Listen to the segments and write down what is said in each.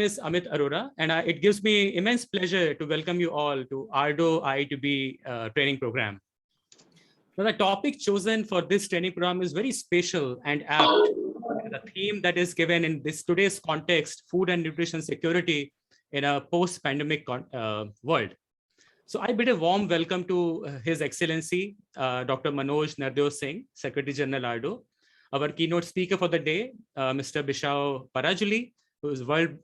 is Amit Arora, and it gives me immense pleasure to welcome you all to AARDO IITB training program. Now, the topic chosen for this training program is very special and apt. The theme that is given in this today's context, food and nutrition security in a post-pandemic world. So I bid a warm welcome to His Excellency, Dr. Manoj Nardev Singh, Secretary General AARDO, our keynote speaker for the day, Mr. Bishao Parajuli, who is World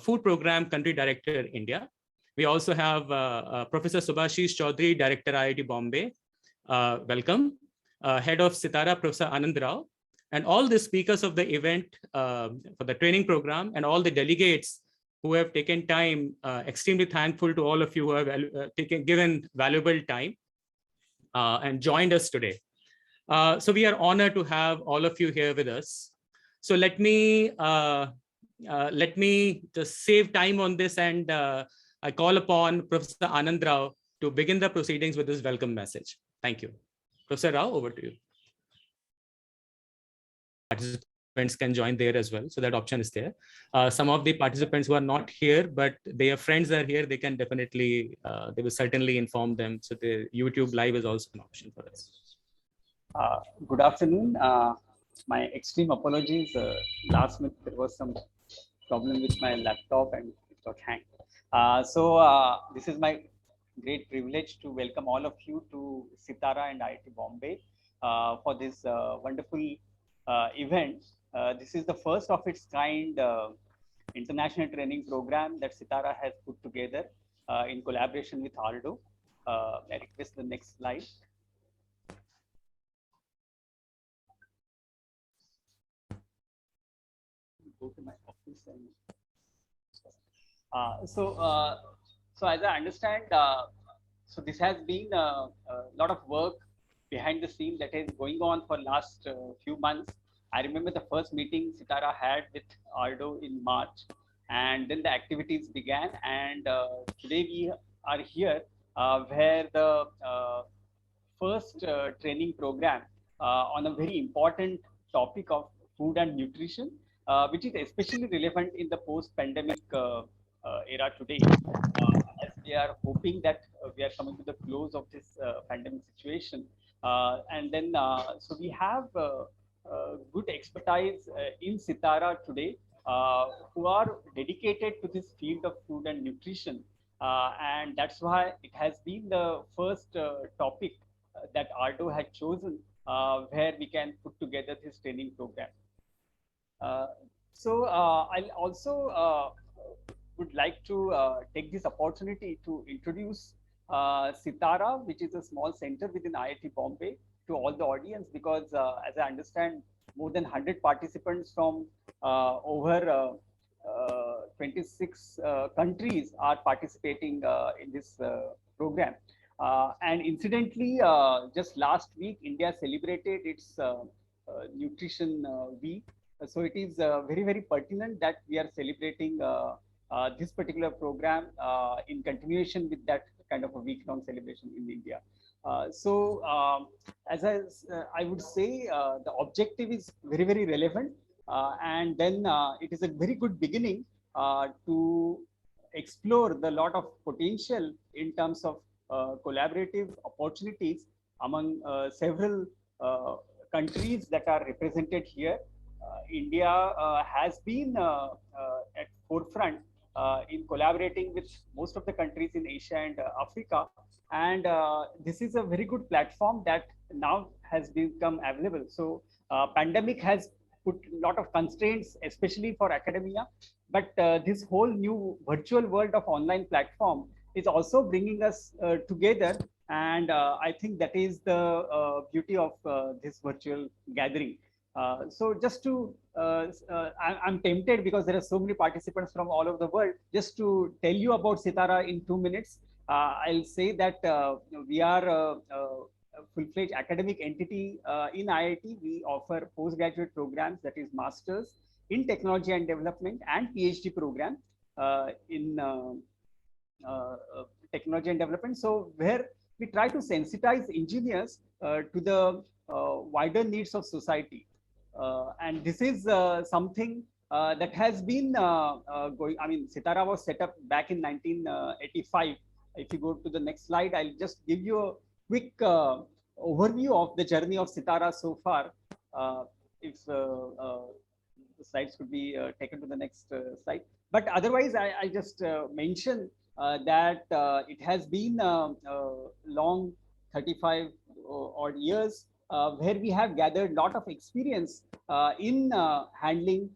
Food Program Country Director, India. We also have Professor Subhashish Chaudhary, Director, IIT Bombay. Welcome. Head of Sitara, Professor Anand Rao, and all the speakers of the event for the training program, and all the delegates who have taken time. Extremely thankful to all of you who have given valuable time and joined us today. So we are honored to have all of you here with us. So let me just save time on this, and I call upon Professor Anand Rao to begin the proceedings with this welcome message. Thank you. Professor Rao, over to you. Participants can join there as well, so that option is there. Some of the participants who are not here, but their friends are here, they can definitely, they will certainly inform them. So the YouTube live is also an option for us. Good afternoon. My extreme apologies. Last minute there was some problem with my laptop and it got hanged. This is my great privilege to welcome all of you to Sitara and IIT Bombay for this wonderful event. This is the first of its kind international training program that Sitara has put together in collaboration with AARDO. I request the next slide. Go to my office and so as I understand, so this has been a lot of work behind the scene that is going on for last few months. I remember the first meeting Sitara had with AARDO in March, and then the activities began, and today we are here where the first training program on a very important topic of food and nutrition, which is especially relevant in the post-pandemic era today, as we are hoping that we are coming to the close of this pandemic situation. And then, so we have good expertise in Sitara today who are dedicated to this field of food and nutrition. And that's why it has been the first topic that AARDO had chosen where we can put together this training program. I'll also would like to take this opportunity to introduce Sitara, which is a small center within IIT Bombay, to all the audience, because as I understand, more than 100 participants from over 26 countries are participating in this program. And incidentally, just last week, India celebrated its Nutrition Week. So it is very, very pertinent that we are celebrating this particular program in continuation with that kind of a week-long celebration in India. As I would say, the objective is very, very relevant. And then it is a very good beginning to explore the lot of potential in terms of collaborative opportunities among several countries that are represented here. India has been at forefront in collaborating with most of the countries in Asia and Africa, and this is a very good platform that now has become available. So pandemic has put a lot of constraints, especially for academia, but this whole new virtual world of online platform is also bringing us together, and I think that is the beauty of this virtual gathering. So just to, I'm tempted because there are so many participants from all over the world, just to tell you about Sitara in 2 minutes. I'll say that we are a full-fledged academic entity in IIT. We offer postgraduate programs, that is masters in technology and development, and PhD program in technology and development. So where we try to sensitize engineers to the wider needs of society. And this is something that has been going. I mean, Sitara was set up back in 1985. If you go to the next slide, I'll just give you a quick overview of the journey of Sitara so far. If the slides could be taken to the next slide. But otherwise, I just mention that it has been long 35 odd years where we have gathered a lot of experience in handling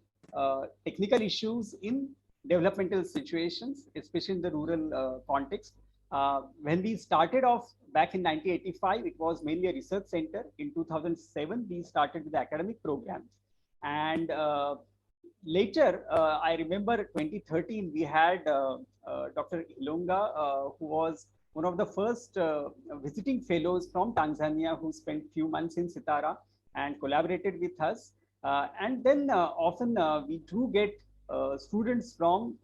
technical issues in developmental situations, especially in the rural context. When we started off back in 1985, it was mainly a research center. In 2007, we started with the academic programs. And later, I remember 2013, we had Dr. Ilunga, who was one of the first visiting fellows from Tanzania who spent few months in Sitara and collaborated with us. And then often we do get students from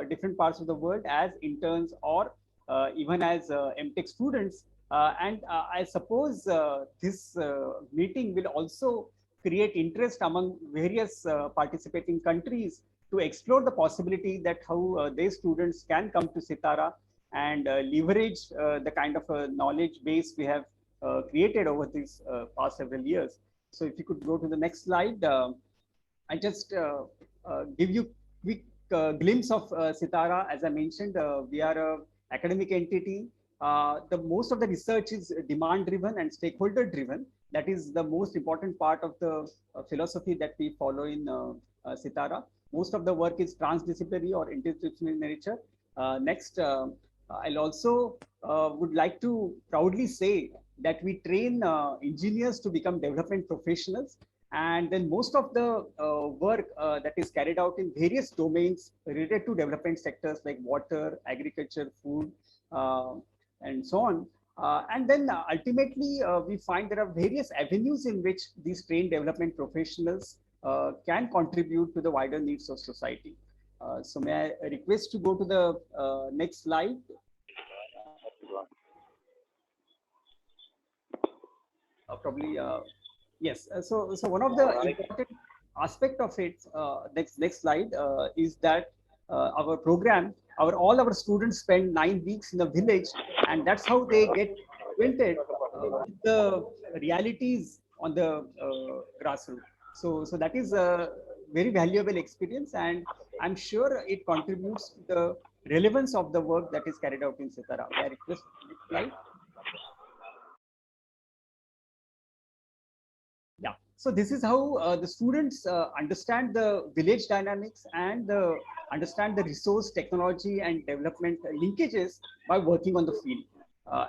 different parts of the world as interns or even as MTech students. And I suppose this meeting will also create interest among various participating countries to explore the possibility that how their students can come to Sitara and leverage the kind of knowledge base we have created over these past several years. So if you could go to the next slide, I just give you quick glimpse of Sitara. As I mentioned, we are a academic entity. The most of the research is demand driven and stakeholder driven. That is the most important part of the philosophy that we follow in Sitara. Most of the work is transdisciplinary or interdisciplinary in nature. Next, I'll also would like to proudly say that we train engineers to become development professionals. And then most of the work that is carried out in various domains related to development sectors like water, agriculture, food, and so on. And then ultimately, we find there are various avenues in which these trained development professionals can contribute to the wider needs of society. So may I request to go to the next slide? Probably, yes. So one of the important aspect of it, next slide, is that our program, all our students spend 9 weeks in a village, and that's how they get acquainted with the realities on the grassroots. So that is a very valuable experience, and I'm sure it contributes to the relevance of the work that is carried out in Sitara. May I request next slide? Yeah. So this is how the students understand the village dynamics and understand the resource, technology, and development linkages by working on the field.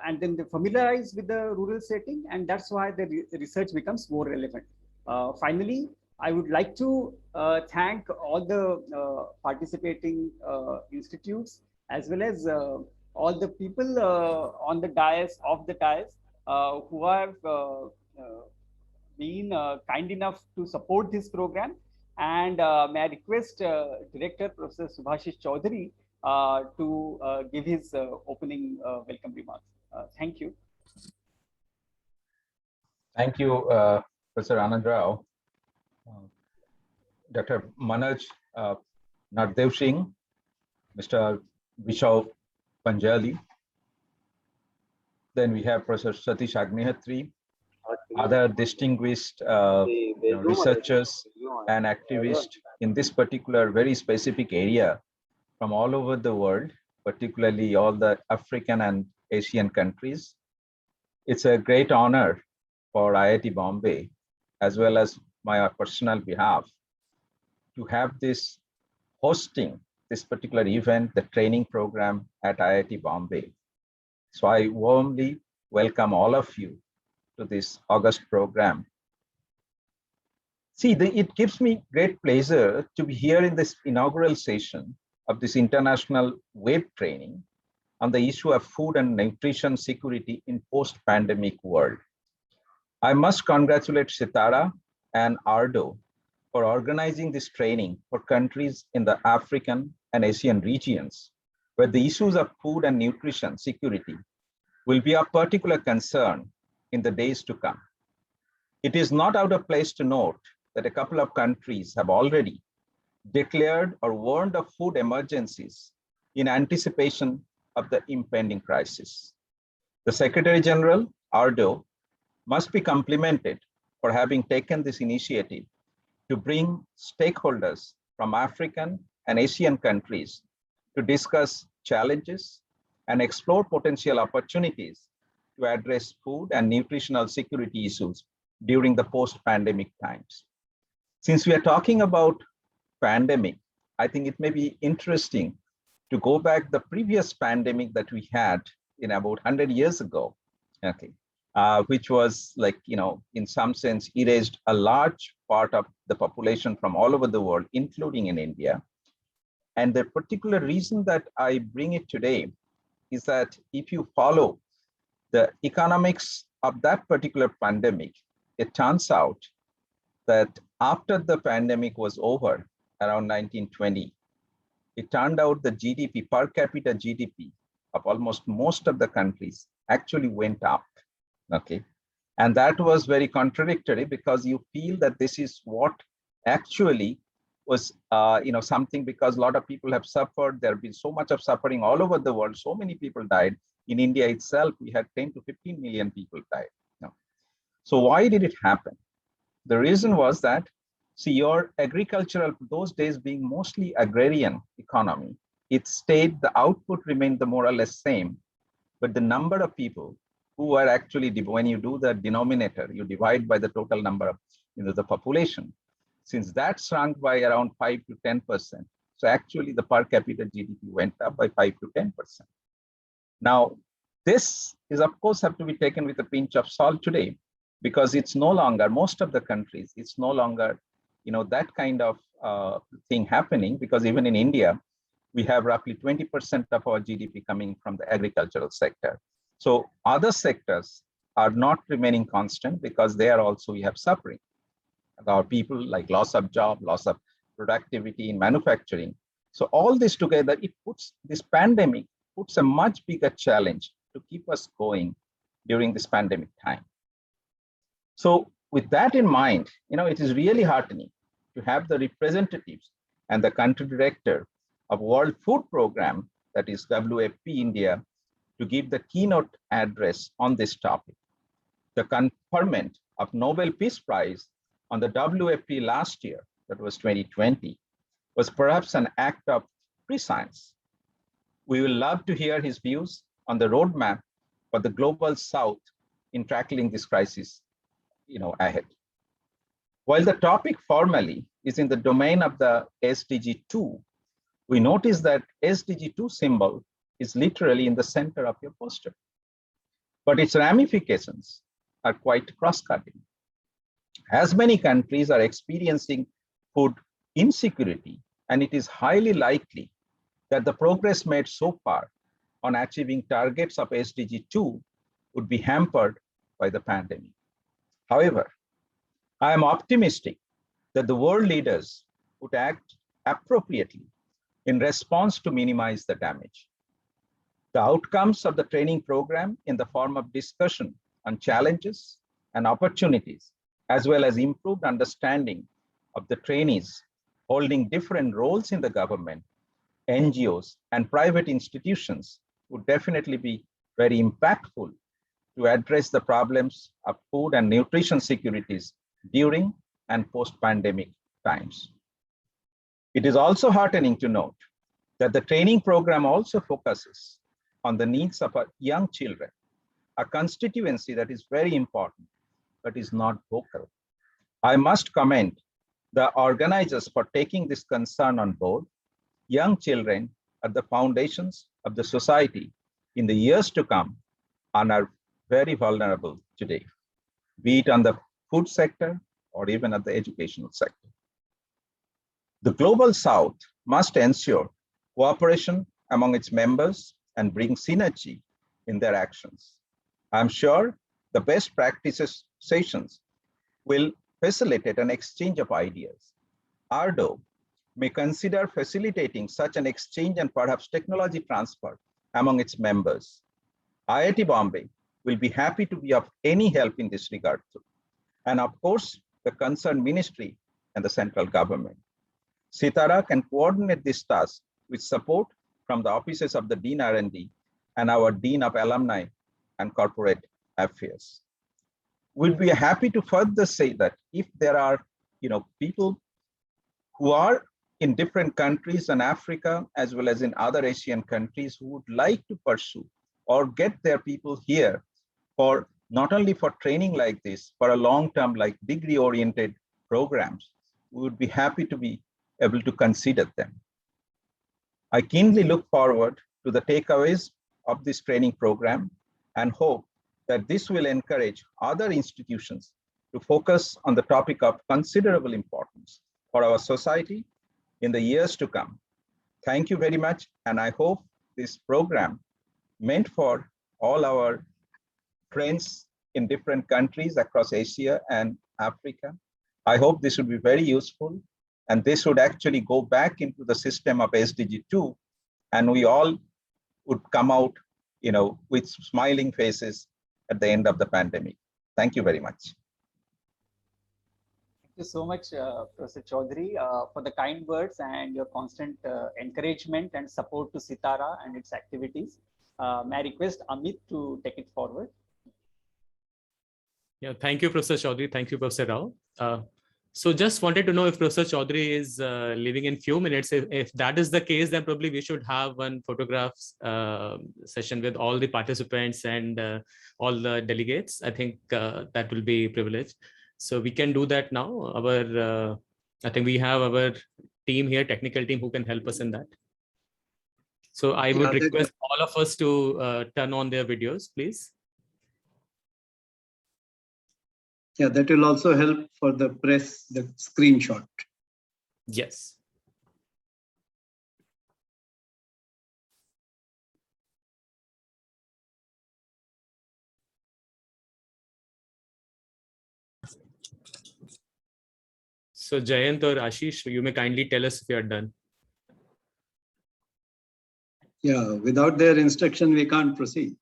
And then they familiarize with the rural setting, and that's why the research becomes more relevant. Finally, I would like to thank all the participating institutes, as well as all the people on the dais, who have been kind enough to support this program. And may I request Director Professor Subhashish Chaudhary to give his opening welcome remarks. Thank you. Thank you, Professor Anand Rao. Dr. Manoj Nardev Singh, Mr. Vishal Panjali. Then we have Professor Satish Agnihatri, other distinguished researchers and activists in this particular very specific area from all over the world, particularly all the African and Asian countries. It's a great honor for IIT Bombay, as well as my personal behalf, to have this hosting this particular event, the training program at IIT Bombay. So I warmly welcome all of you to this August program. See, it gives me great pleasure to be here in this inaugural session of this international web training on the issue of food and nutrition security in post-pandemic world. I must congratulate Sitara and AARDO for organizing this training for countries in the African and Asian regions, where the issues of food and nutrition security will be of particular concern in the days to come. It is not out of place to note that a couple of countries have already declared or warned of food emergencies in anticipation of the impending crisis. The Secretary General, AARDO, must be complimented for having taken this initiative to bring stakeholders from African and Asian countries to discuss challenges and explore potential opportunities to address food and nutritional security issues during the post-pandemic times. Since we are talking about pandemic, I think it may be interesting to go back the previous pandemic that we had in about 100 years ago, okay, which was like, in some sense, erased a large part of the population from all over the world, including in India. And the particular reason that I bring it today is that if you follow the economics of that particular pandemic, it turns out that after the pandemic was over, around 1920, it turned out the GDP, per capita GDP of almost most of the countries actually went up, okay? And that was very contradictory, because you feel that this is what actually was, something, because a lot of people have suffered. There have been so much of suffering all over the world. So many people died. In India itself, we had 10 to 15 million people died. No. So why did it happen? The reason was that, see, your agricultural, those days being mostly agrarian economy, it stayed, the output remained the more or less same, but the number of people who are actually, when you do the denominator, you divide by the total number of, the population. Since that shrunk by around 5 to 10%, so actually the per capita GDP went up by 5 to 10%. Now, this is, of course, have to be taken with a pinch of salt today, because it's no longer, most of the countries, it's no longer, that kind of thing happening, because even in India, we have roughly 20% of our GDP coming from the agricultural sector. So other sectors are not remaining constant, because they are also, we have suffering. Our people, like loss of job, loss of productivity in manufacturing. So all this together, it puts, this pandemic puts a much bigger challenge to keep us going during this pandemic time. So with that in mind, it is really heartening to have the representatives and the country director of World Food Program, that is WFP India, to give the keynote address on this topic. The conferment of Nobel Peace Prize on the WFP last year, that was 2020, was perhaps an act of prescience. We will love to hear his views on the roadmap for the Global South in tackling this crisis, ahead. While the topic formally is in the domain of the SDG 2, we notice that SDG 2 symbol is literally in the center of your poster, but its ramifications are quite cross-cutting. As many countries are experiencing food insecurity, and it is highly likely that the progress made so far on achieving targets of SDG 2 would be hampered by the pandemic. However, I am optimistic that the world leaders would act appropriately in response to minimize the damage. The outcomes of the training program, in the form of discussion on challenges and opportunities, as well as improved understanding of the trainees holding different roles in the government, NGOs, and private institutions, would definitely be very impactful to address the problems of food and nutrition securities during and post-pandemic times. It is also heartening to note that the training program also focuses on the needs of our young children, a constituency that is very important, but is not vocal. I must commend the organizers for taking this concern on board. Young children are the foundations of the society in the years to come and are very vulnerable today, be it on the food sector or even at the educational sector. The Global South must ensure cooperation among its members and bring synergy in their actions. I'm sure the best practices sessions will facilitate an exchange of ideas. AARDO may consider facilitating such an exchange and perhaps technology transfer among its members. IIT Bombay will be happy to be of any help in this regard too. And of course, the concerned ministry and the central government. Sitara can coordinate this task with support from the offices of the Dean R&D and our Dean of Alumni and Corporate Affairs. We'll be happy to further say that if there are people who are in different countries in Africa as well as in other Asian countries who would like to pursue or get their people here for not only for training like this, for a long-term like degree-oriented programs, we would be happy to be able to consider them. I keenly look forward to the takeaways of this training program and hope that this will encourage other institutions to focus on the topic of considerable importance for our society in the years to come. Thank you very much, and I hope this program meant for all our friends in different countries across Asia and Africa. I hope this would be very useful, and this would actually go back into the system of SDG 2, and we all would come out with smiling faces at the end of the pandemic. Thank you very much. Thank you so much, Professor Chaudhary, for the kind words and your constant encouragement and support to Sitara and its activities. May I request Amit to take it forward? Yeah, thank you, Professor Chaudhary. Thank you, Professor Rao. So just wanted to know if Professor Chaudhary is leaving in few minutes. If that is the case, then probably we should have one photographs session with all the participants and all the delegates. I think that will be privileged. So we can do that now. I think we have our team here, technical team, who can help us in that. So I would request all of us to turn on their videos, please. Yeah, that will also help for the press, the screenshot. Yes. So Jayant or Ashish, you may kindly tell us if you are done. Yeah, without their instruction, we can't proceed.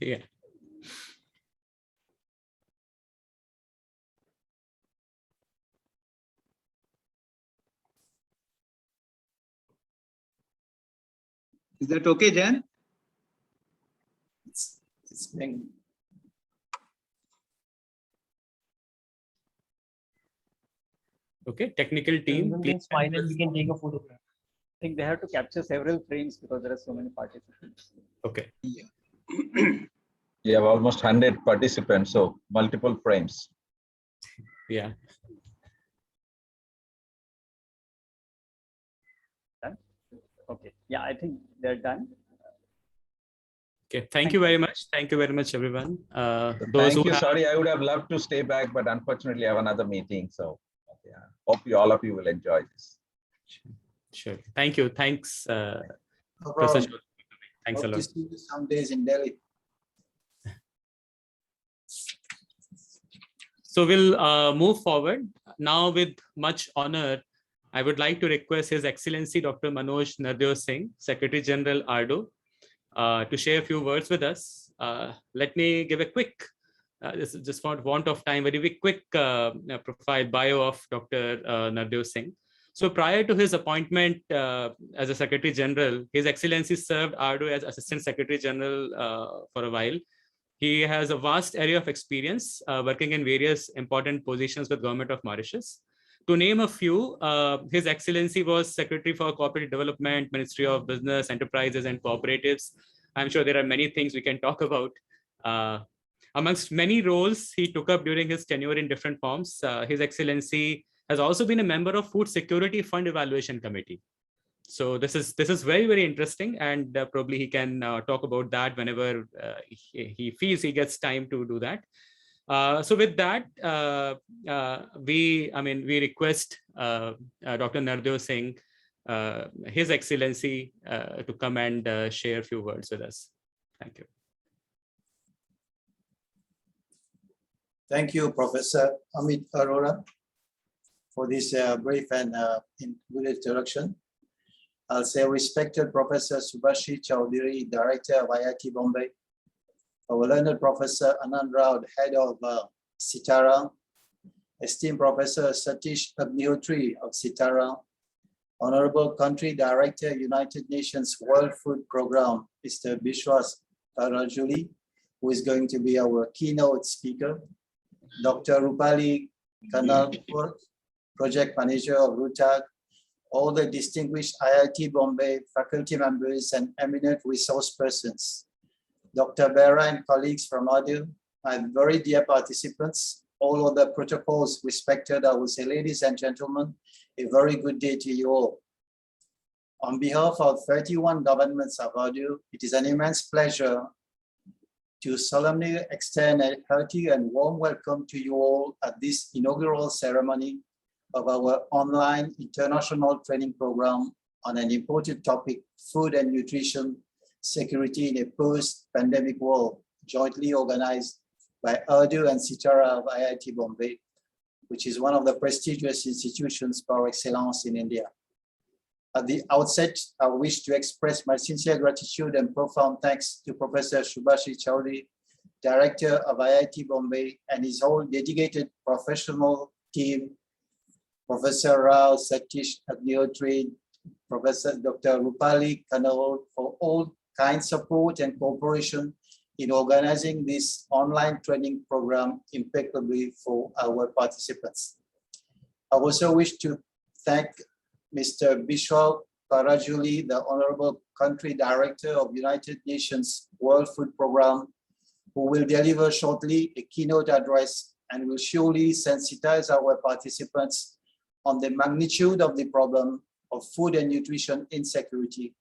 Yeah. Is that okay, Jan? It's being... Okay, technical team, please smile and we can take a photograph. I think they have to capture several frames because there are so many participants. Okay. Yeah. You have almost 100 participants, so multiple frames. Yeah. Done? Okay. Yeah, I think they're done. Okay. Thank you very much. Thank you very much, everyone. Thank you. Sorry, I would have loved to stay back, but unfortunately, I have another meeting. So, yeah, hope all of you will enjoy this. Sure. Thank you. Thanks, No Professor. problem. Thanks Hope a lot. to see you some days in Delhi. So we'll move forward now with much honor. I would like to request His Excellency Dr. Manoj Nardev Singh, Secretary General AARDO, to share a few words with us. Let me give a quick, this is just for want of time, very quick profile bio of Dr. Nardev Singh. So prior to his appointment as a Secretary General, His Excellency served AARDO as Assistant Secretary General for a while. He has a vast area of experience working in various important positions with Government of Mauritius. To name a few, His Excellency was Secretary for Corporate Development, Ministry of Business, Enterprises and Cooperatives. I'm sure there are many things we can talk about. Amongst many roles he took up during his tenure in different forms, His Excellency has also been a member of Food Security Fund Evaluation Committee. So this is very, very interesting, and probably he can talk about that whenever he feels he gets time to do that. So with that, we request Dr. Nardev Singh, His Excellency, to come and share a few words with us. Thank you. Thank you, Professor Amit Arora, for this brief and good introduction. I'll say respected Professor Subhashi Chaudhary, Director of IIT Bombay, our learned Professor Anand Rao, Head of Sitara, esteemed Professor Satish Agnihotri of Sitara, Honorable Country Director, United Nations World Food Programme, Mr. Bishwas Tarajuli, who is going to be our keynote speaker. Dr. Rupali Kanalpur, Project Manager of RUTAG, all the distinguished IIT Bombay faculty members and eminent resource persons, Dr. Bera and colleagues from AARDO, my very dear participants, all of the protocols respected, I will say, ladies and gentlemen, a very good day to you all. On behalf of 31 governments of AARDO, it is an immense pleasure to solemnly extend a hearty and warm welcome to you all at this inaugural ceremony of our online international training program on an important topic, food and nutrition security in a post-pandemic world, jointly organized by AARDO and CITARA of IIT Bombay, which is one of the prestigious institutions par excellence in India. At the outset, I wish to express my sincere gratitude and profound thanks to Professor Subhashi Chowdhury, Director of IIT Bombay, and his whole dedicated professional team, Professor Rao Satish Agnihotri, Professor Dr. Rupali Kanal, for all kind support and cooperation in organizing this online training program impeccably for our participants. I also wish to thank Mr. Bishwa Parajuli, the Honorable Country Director of United Nations World Food Programme, who will deliver shortly a keynote address and will surely sensitize our participants on the magnitude of the problem of food and nutrition insecurity,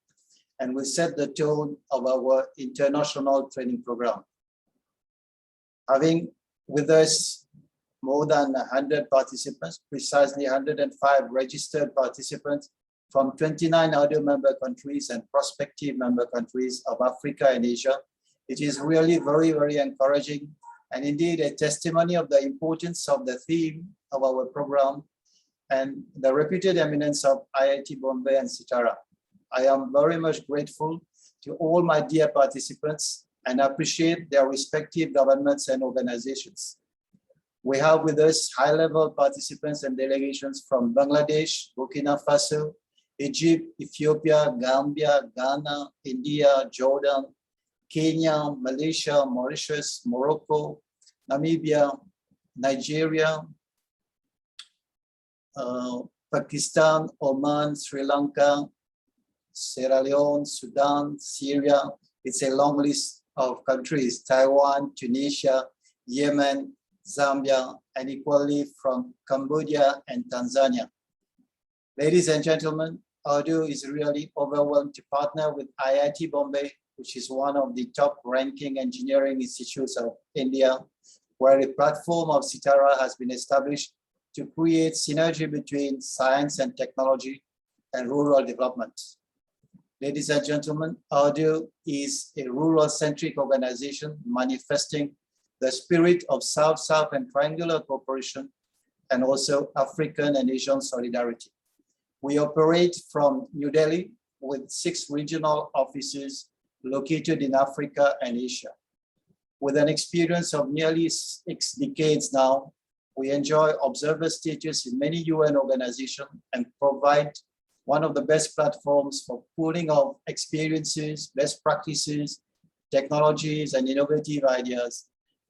and will set the tone of our international training program. Having with us more than 100 participants, precisely 105 registered participants from 29 other member countries and prospective member countries of Africa and Asia, it is really very, very encouraging and indeed a testimony of the importance of the theme of our program and the reputed eminence of IIT Bombay and CITARA. I am very much grateful to all my dear participants and appreciate their respective governments and organizations. We have with us high-level participants and delegations from Bangladesh, Burkina Faso, Egypt, Ethiopia, Gambia, Ghana, India, Jordan, Kenya, Malaysia, Mauritius, Morocco, Namibia, Nigeria, Pakistan, Oman, Sri Lanka, Sierra Leone, Sudan, Syria. It's a long list of countries, Taiwan, Tunisia, Yemen, Zambia, and equally from Cambodia and Tanzania. Ladies and gentlemen, AARDO is really overwhelmed to partner with IIT Bombay, which is one of the top ranking engineering institutes of India, where a platform of CITARA has been established to create synergy between science and technology and rural development. Ladies and gentlemen, AARDO is a rural-centric organization manifesting the spirit of South-South and triangular cooperation and also African and Asian solidarity. We operate from New Delhi with 6 regional offices located in Africa and Asia. With an experience of nearly 6 decades now, we enjoy observer status in many UN organizations and provide one of the best platforms for pooling of experiences, best practices, technologies, and innovative ideas,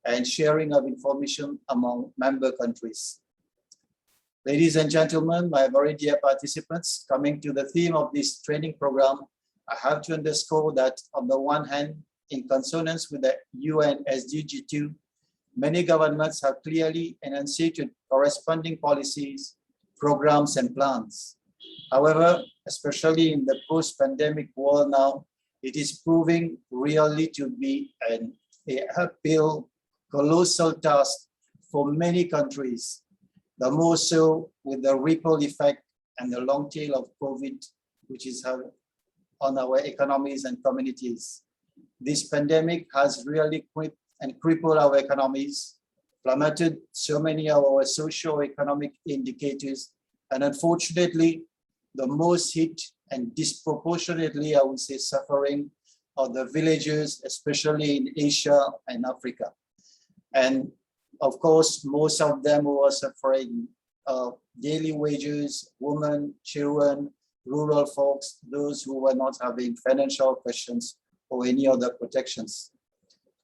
and sharing of information among member countries. Ladies and gentlemen, my very dear participants, coming to the theme of this training program, I have to underscore that on the one hand, in consonance with the UN SDG 2, many governments have clearly enunciated corresponding policies, programs, and plans. However, especially in the post-pandemic world now, it is proving really to be an uphill, colossal task for many countries, the more so with the ripple effect and the long tail of COVID, which is on our economies and communities. This pandemic has really crippled our economies, plummeted so many of our socio-economic indicators, and unfortunately, the most hit and disproportionately, I would say, suffering are the villagers, especially in Asia and Africa. And of course, most of them who are suffering daily wages, women, children, rural folks, those who were not having financial questions or any other protections.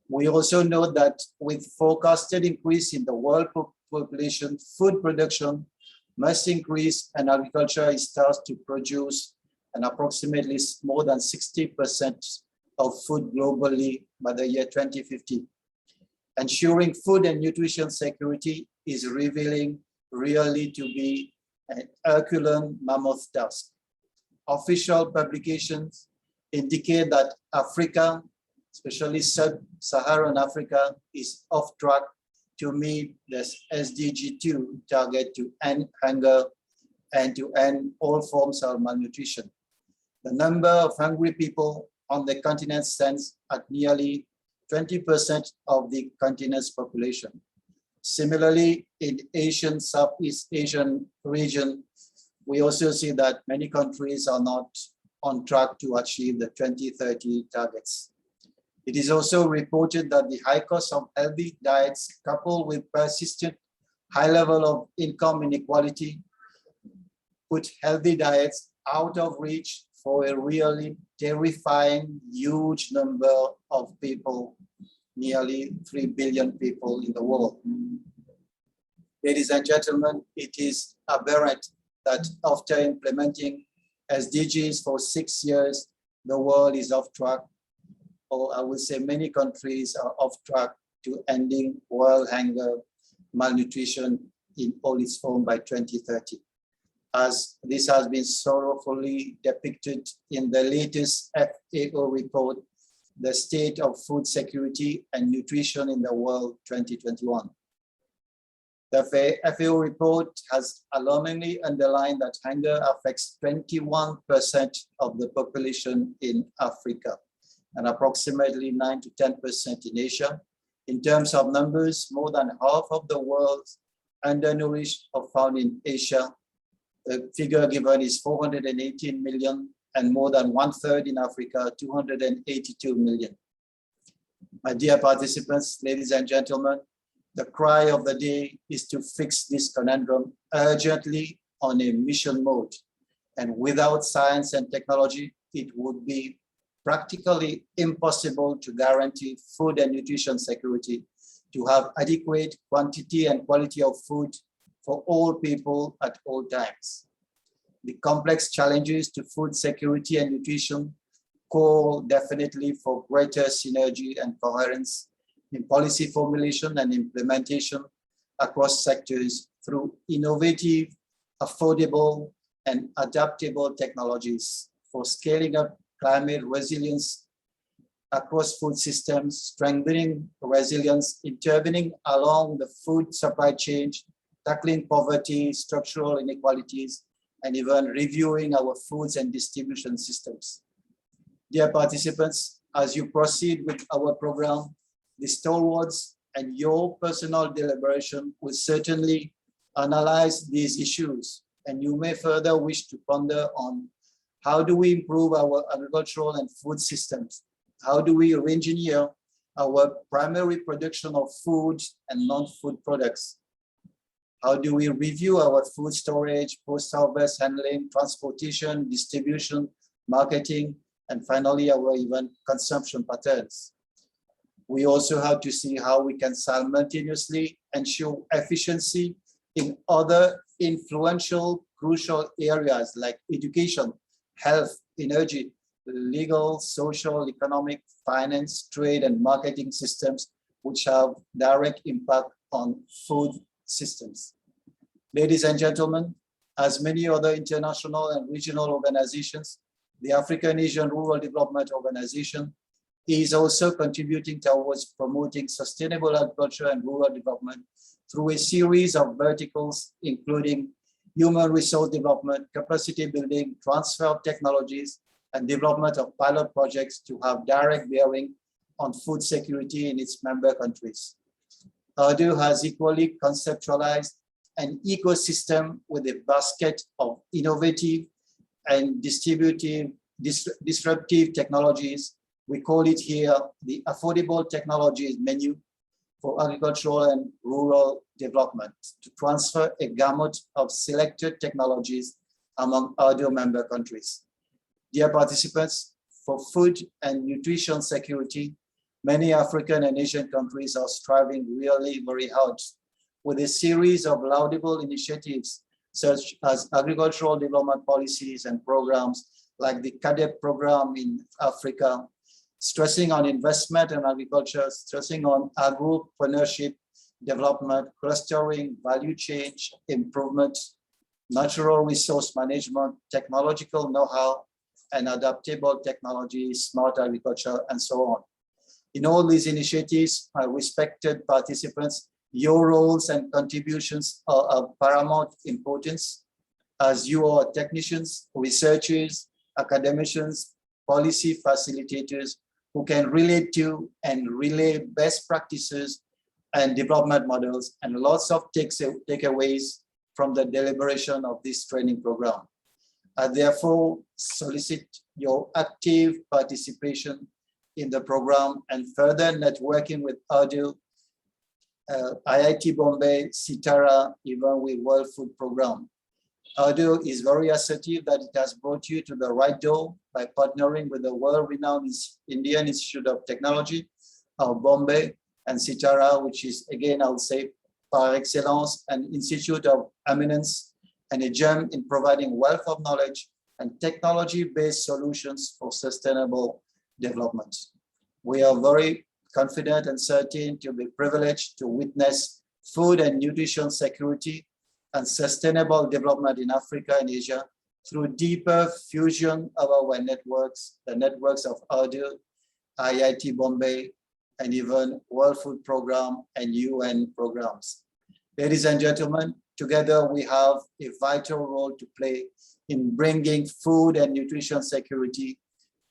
We also note that with forecasted increase in the world population, food production must increase, and agriculture is starts to produce an approximately more than 60% of food globally by the year 2050. Ensuring food and nutrition security is revealing really to be an Herculean mammoth task. Official publications indicate that Africa, especially sub-Saharan Africa, is off track to meet the SDG 2 target to end hunger and to end all forms of malnutrition. The number of hungry people on the continent stands at nearly 20% of the continent's population. Similarly, in Asian, Southeast Asian region, we also see that many countries are not on track to achieve the 2030 targets. It is also reported that the high cost of healthy diets, coupled with persistent high level of income inequality, put healthy diets out of reach for a really terrifying, huge number of people, nearly 3 billion people in the world. Ladies and gentlemen, it is aberrant that after implementing SDGs for 6 years, the world is off track, or I would say many countries are off track to ending world hunger, malnutrition in all its form by 2030. As this has been sorrowfully depicted in the latest FAO report, The State of Food Security and Nutrition in the World 2021. The FAO report has alarmingly underlined that hunger affects 21% of the population in Africa and approximately 9 to 10% in Asia. In terms of numbers, more than half of the world's undernourished are found in Asia. The figure given is 418 million, and more than 1/3 in Africa, 282 million. My dear participants, ladies and gentlemen, the cry of the day is to fix this conundrum urgently on a mission mode. And without science and technology, it would be practically impossible to guarantee food and nutrition security, to have adequate quantity and quality of food for all people at all times. The complex challenges to food security and nutrition call definitely for greater synergy and coherence in policy formulation and implementation across sectors through innovative, affordable, and adaptable technologies for scaling up climate resilience across food systems, strengthening resilience, intervening along the food supply chain, tackling poverty, structural inequalities, and even reviewing our foods and distribution systems. Dear participants, as you proceed with our program, the stalwarts and your personal deliberation will certainly analyze these issues, and you may further wish to ponder on how do we improve our agricultural and food systems? How do we re-engineer our primary production of food and non-food products? How do we review our food storage, post-harvest handling, transportation, distribution, marketing, and finally our even consumption patterns? We also have to see how we can simultaneously ensure efficiency in other influential, crucial areas like education, health, energy, legal, social, economic, finance, trade, and marketing systems, which have direct impact on food systems. Ladies and gentlemen, as many other international and regional organizations, the African Asian Rural Development Organization is also contributing towards promoting sustainable agriculture and rural development through a series of verticals, including human resource development, capacity building, transfer of technologies, and development of pilot projects to have direct bearing on food security in its member countries. AARDO has equally conceptualized an ecosystem with a basket of innovative and disruptive technologies. We call it here the Affordable Technologies Menu for Agricultural and Rural Development, to transfer a gamut of selected technologies among AARDO member countries. Dear participants, for food and nutrition security, many African and Asian countries are striving really very hard with a series of laudable initiatives such as agricultural development policies and programs like the CADEP program in Africa, stressing on investment in agriculture, stressing on agro-entrepreneurship development, clustering, value chain improvement, natural resource management, technological know-how, and adaptable technology, smart agriculture, and so on. In all these initiatives, my respected participants, your roles and contributions are of paramount importance as you are technicians, researchers, academicians, policy facilitators who can relate to and relay best practices and development models and lots of takeaways from the deliberation of this training program. I therefore solicit your active participation in the program and further networking with AARDO, IIT Bombay, Sitara, even with World Food Program. AARDO is very assertive that it has brought you to the right door by partnering with the world-renowned Indian Institute of Technology of Bombay and Sitara, which is, again, I would say, par excellence, an institute of eminence and a gem in providing wealth of knowledge and technology-based solutions for sustainable development. We are very confident and certain to be privileged to witness food and nutrition security and sustainable development in Africa and Asia through deeper fusion of our networks, the networks of AARDO, IIT Bombay, and even World Food Program and UN programs. Ladies and gentlemen, together we have a vital role to play in bringing food and nutrition security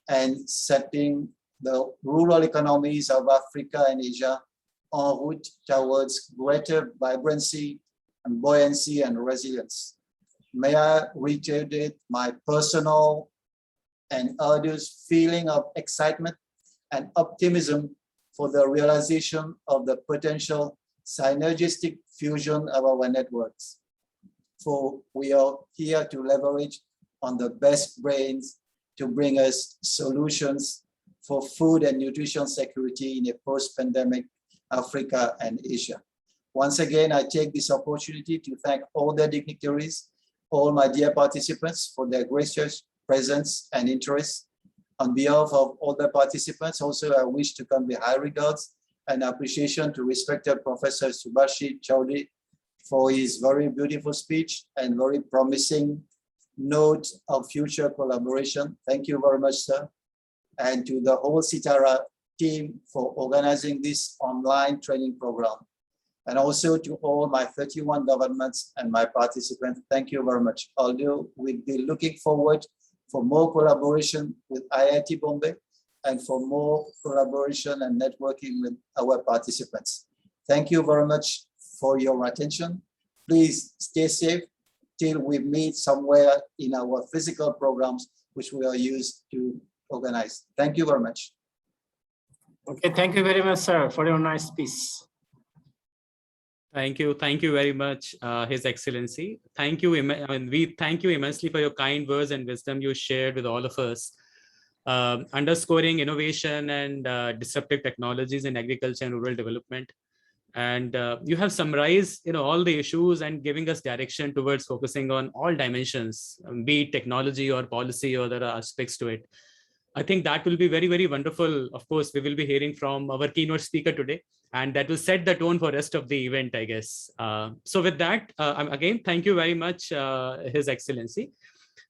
and setting the rural economies of Africa and Asia en route towards greater vibrancy and buoyancy and resilience. May I reiterate my personal and others' feeling of excitement and optimism for the realization of the potential synergistic fusion of our networks. For we are here to leverage on the best brains to bring us solutions for food and nutrition security in a post-pandemic Africa and Asia. Once again, I take this opportunity to thank all the dignitaries, all my dear participants for their gracious presence and interest. On behalf of all the participants, also I wish to convey high regards and appreciation to respected Professor Subhashi Chowdhury for his very beautiful speech and very promising note of future collaboration. Thank you very much, sir. And to the whole Sitara team for organizing this online training program. And also to all my 31 governments and my participants, thank you very much. Although we'll be looking forward for more collaboration with IIT Bombay and for more collaboration and networking with our participants. Thank you very much for your attention. Please stay safe till we meet somewhere in our physical programs, which we are used to organize. Thank you very much. Okay, thank you very much, sir, for your nice speech. Thank you very much, His Excellency. Thank you. We thank you immensely for your kind words and wisdom you shared with all of us, underscoring innovation and disruptive technologies in agriculture and rural development. And you have summarized, all the issues and giving us direction towards focusing on all dimensions, be it technology or policy or other aspects to it. I think that will be very, very wonderful. Of course, we will be hearing from our keynote speaker today, and that will set the tone for rest of the event, I guess. So with that, again, thank you very much, His Excellency.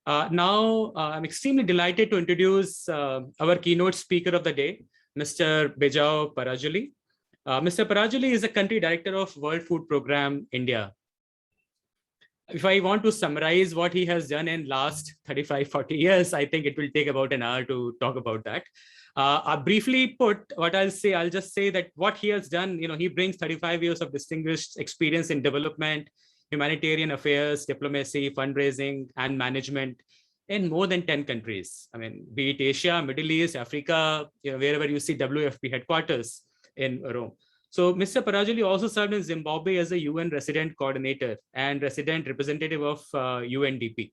Now, I'm extremely delighted to introduce our keynote speaker of the day, Mr. Bijao Parajuli. Mr. Parajuli is a country director of World Food Program, India. If I want to summarize what he has done in last 35-40 years, I think it will take about an hour to talk about that. Briefly put, what I'll just say that what he has done, he brings 35 years of distinguished experience in development, humanitarian affairs, diplomacy, fundraising, and management in more than 10 countries. I mean, be it Asia, Middle East, Africa, wherever you see WFP headquarters in Rome. So Mr. Parajuli also served in Zimbabwe as a UN resident coordinator and resident representative of UNDP.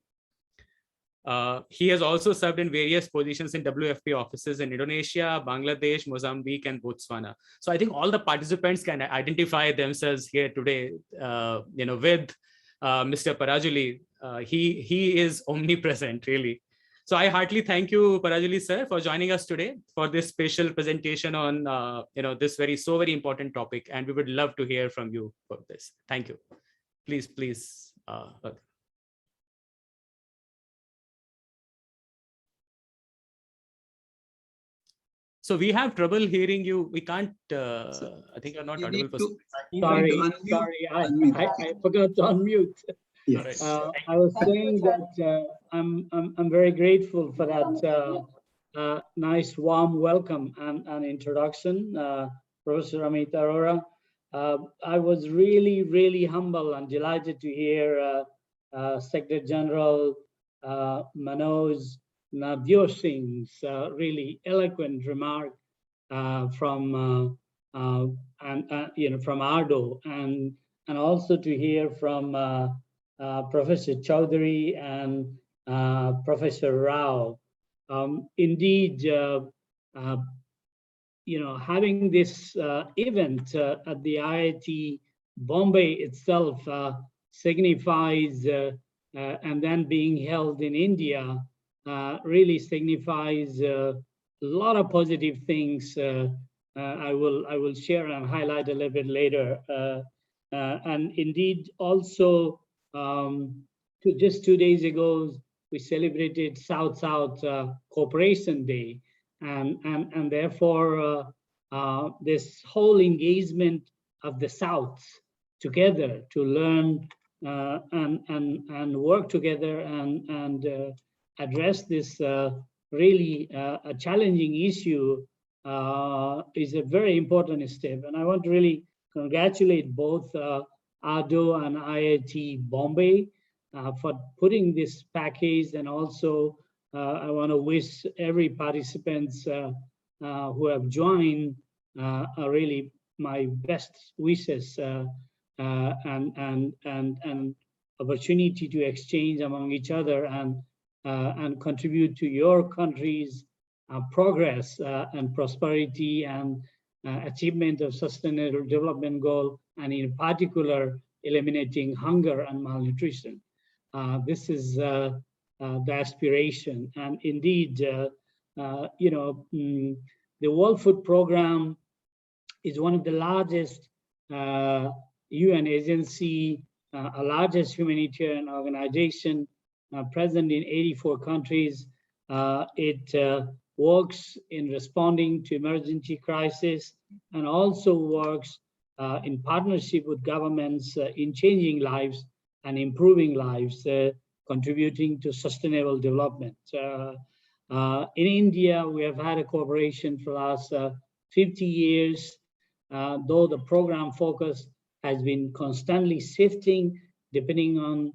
He has also served in various positions in WFP offices in Indonesia, Bangladesh, Mozambique, and Botswana. So I think all the participants can identify themselves here today, with Mr. Parajuli. He is omnipresent, really. So I heartily thank you, Parajuli sir, for joining us today for this special presentation on this very important topic, and we would love to hear from you for this. Thank you. Please. So we have trouble hearing you. We can't. I think you're not audible. Sorry, I forgot to unmute. Yes. I was saying that I'm very grateful for that nice warm welcome and introduction, Professor Amit Arora. I was really humble and delighted to hear Secretary General Manoj Navjot Singh's really eloquent remark from AARDO, and also to hear from Professor Chowdhury and Professor Rao. Indeed, having this event at the IIT Bombay itself signifies, and then being held in India, really signifies a lot of positive things. I will share and highlight a little bit later. And indeed, also, just 2 days ago, we celebrated South-South Cooperation Day, and therefore this whole engagement of the South together to learn and work together and address this really a challenging issue is a very important step. And I want to really congratulate both AARDO and IIT Bombay for putting this package, and also I want to wish every participants who have joined really my best wishes and opportunity to exchange among each other and contribute to your country's progress and prosperity and achievement of sustainable development goal, and in particular eliminating hunger and malnutrition. This is the aspiration, and indeed, the World Food Program is one of the largest UN agency, a largest humanitarian organization present in 84 countries. It works in responding to emergency crisis, and also works in partnership with governments in changing lives and improving lives, contributing to sustainable development. In India, we have had a cooperation for the last 50 years, though the program focus has been constantly shifting depending on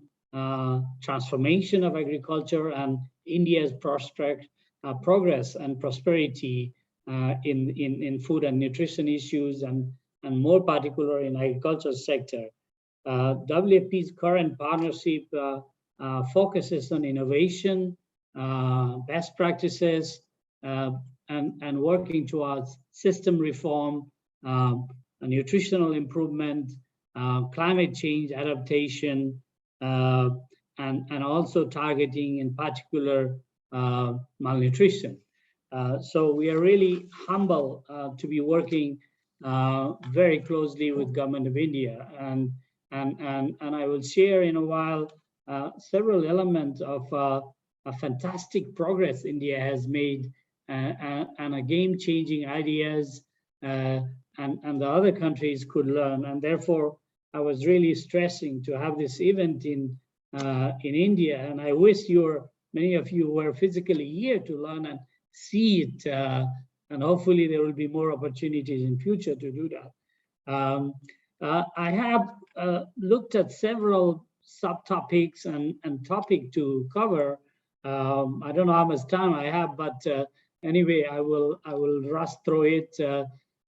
transformation of agriculture and India's progress and prosperity in food and nutrition issues, and more particular in agriculture sector. WFP's current partnership focuses on innovation, best practices, and working towards system reform, nutritional improvement, climate change adaptation, and also targeting in particular malnutrition. So we are really humble to be working very closely with Government of India, and I will share in a while several elements of a fantastic progress India has made, and a game-changing ideas, and the other countries could learn. And therefore, I was really stressing to have this event in India, and I wish many of you were physically here to learn and see it, and hopefully there will be more opportunities in future to do that. I have looked at several subtopics and topic to cover. I don't know how much time I have, but anyway, I will rush through it.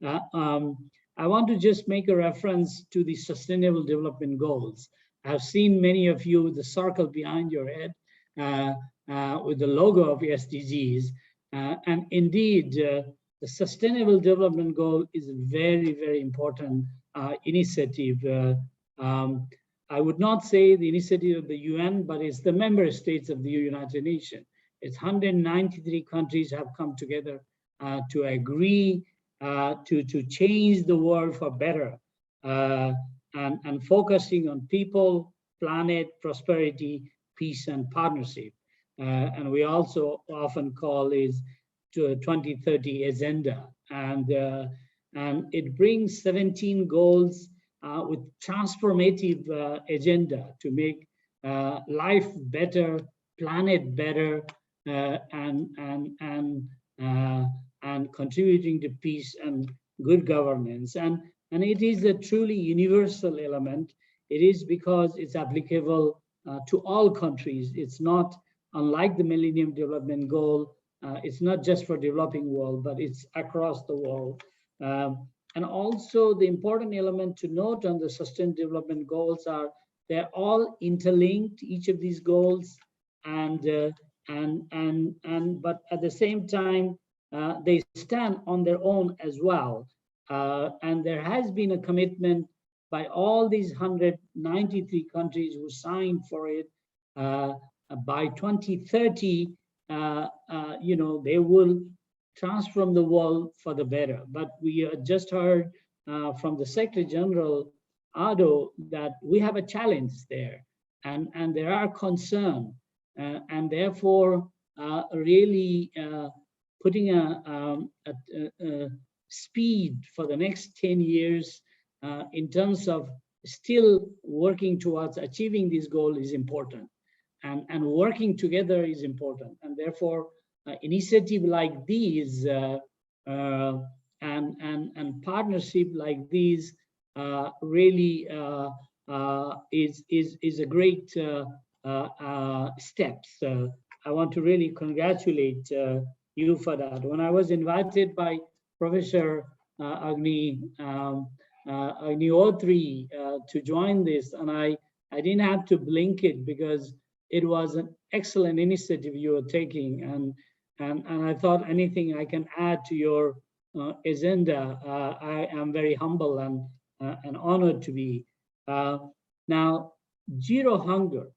I want to just make a reference to the Sustainable Development Goals. I've seen many of you with the circle behind your head. with the logo of SDGs. And indeed, the Sustainable Development Goal is a very, very important initiative. I would not say the initiative of the UN, but it's the member states of the United Nations. It's 193 countries have come together to agree to change the world for better, and focusing on people, planet, prosperity, peace, and partnership. And we also often call it to 2030 agenda. And it brings 17 goals with transformative agenda to make life better, planet better, and contributing to peace and good governance. And it is a truly universal element. It is because it's applicable to all countries. It's not unlike the Millennium Development Goal. It's not just for developing world, but it's across the world. And also the important element to note on the Sustainable Development Goals are they're all interlinked, each of these goals, but at the same time, they stand on their own as well. And there has been a commitment by all these 193 countries who signed for it. By 2030, they will transform the world for the better. But we just heard from the Secretary General, AARDO, that we have a challenge there, and there are concerns, and therefore really putting a speed for the next 10 years in terms of still working towards achieving this goal is important, and working together is important, and therefore initiative like these and partnership like these really is a great step. So I want to really congratulate you for that. When I was invited by Professor Agnihotri to join this, and I didn't have to blink it because it was an excellent initiative you were taking, and I thought anything I can add to your agenda, I am very humble and honored to be. Now, zero hunger,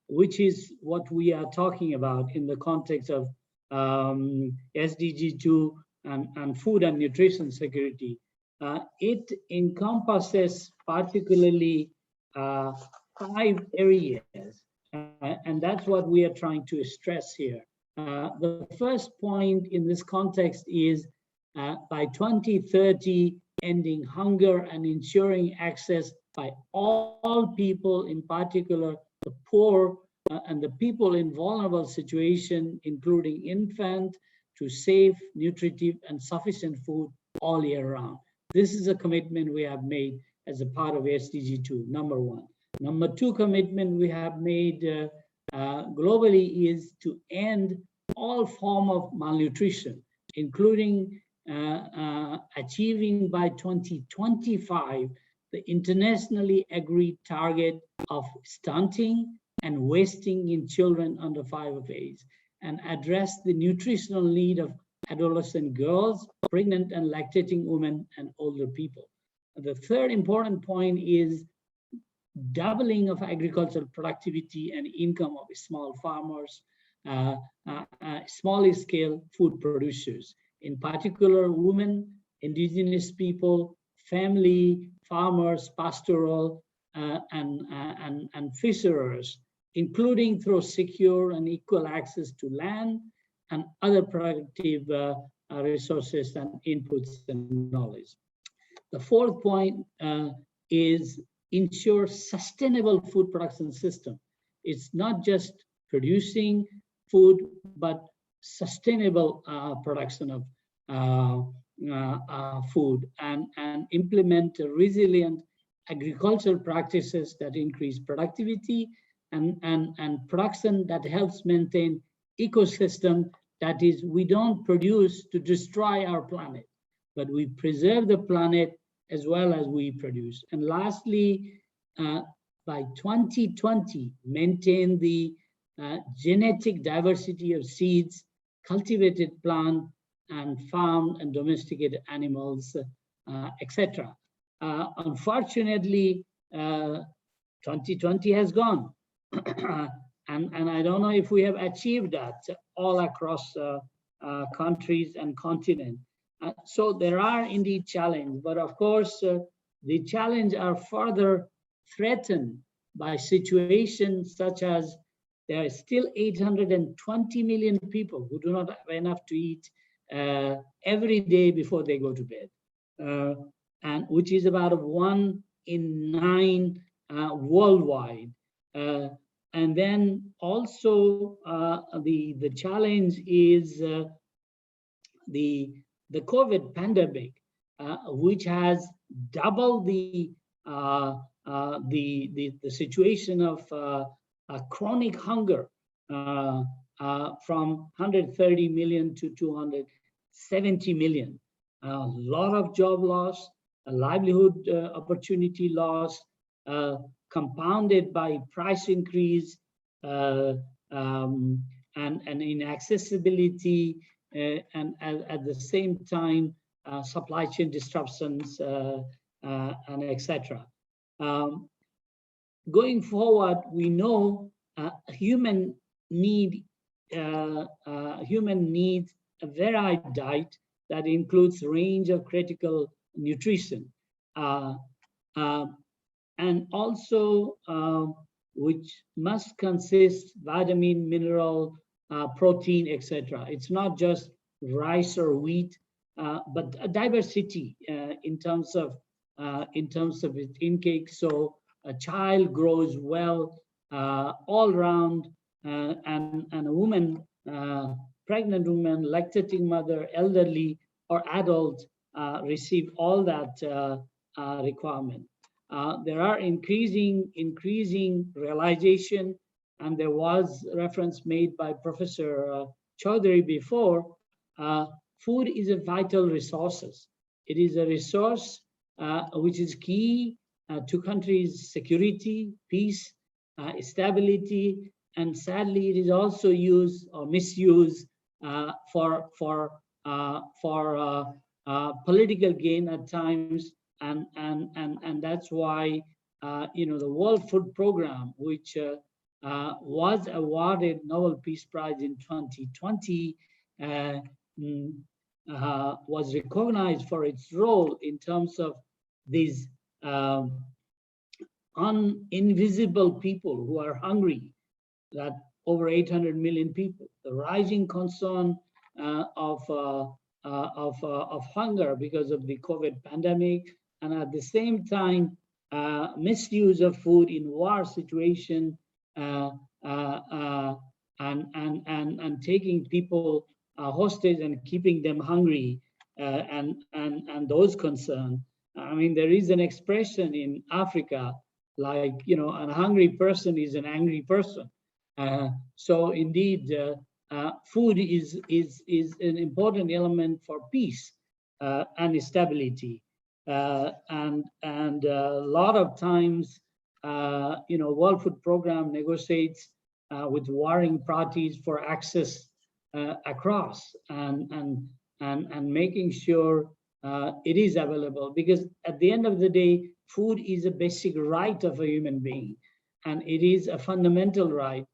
which is what we are talking about in the context of SDG 2 and food and nutrition security. It encompasses particularly 5 areas, and that's what we are trying to stress here. The first point in this context is by 2030, ending hunger and ensuring access by all people, in particular the poor and the people in vulnerable situations, including infant, to safe, nutritive, and sufficient food all year round. This is a commitment we have made as a part of SDG 2, number 1. Number 2 commitment we have made globally is to end all form of malnutrition, including achieving by 2025 the internationally agreed target of stunting and wasting in children under 5 of age, and address the nutritional need of adolescent girls, pregnant and lactating women, and older people. The third important point is doubling of agricultural productivity and income of small farmers, small scale food producers, in particular women, indigenous people, family, farmers, pastoral, and fisherers, including through secure and equal access to land and other productive resources and inputs and knowledge. The fourth point is ensure sustainable food production system. It's not just producing food, but sustainable production of food, and implement resilient agricultural practices that increase productivity and production that helps maintain ecosystem. That is, we don't produce to destroy our planet, but we preserve the planet as well as we produce. And lastly, by 2020, maintain the genetic diversity of seeds, cultivated plant and farmed and domesticated animals, etc. Unfortunately, 2020 has gone. And I don't know if we have achieved that all across countries and continents. So there are indeed challenges, but of course, the challenges are further threatened by situations such as there are still 820 million people who do not have enough to eat every day before they go to bed, and which is about 1 in 9 worldwide. And then also the challenge is the COVID pandemic, which has doubled the situation of chronic hunger from 130 million to 270 million. A lot of job loss, a livelihood opportunity loss, compounded by price increase and inaccessibility, and at the same time supply chain disruptions and etc. Going forward, we know human needs a varied diet that includes a range of critical nutrition, and also which must consist vitamin, mineral, protein, etc. It's not just rice or wheat, but a diversity in terms of its intake. So a child grows well all around, and a woman, pregnant woman, lactating mother, elderly or adult receive all that requirement. There are increasing realization, and there was reference made by Professor Chaudhary before. Food is a vital resource. It is a resource which is key to countries' security, peace, stability, and sadly, it is also used or misused for political gain at times, and that's why the World Food Program, which was awarded Nobel Peace Prize in 2020, was recognized for its role in terms of these invisible people who are hungry, that over 800 million people. The rising concern of hunger because of the COVID pandemic, and at the same time, misuse of food in war situation, and taking people hostage and keeping them hungry, and those concerns. I mean, there is an expression in Africa, like, a hungry person is an angry person. So indeed, food is an important element for peace and stability. And a lot of times, World Food Program negotiates with warring parties for access across, and making sure it is available, because at the end of the day, food is a basic right of a human being, and it is a fundamental right.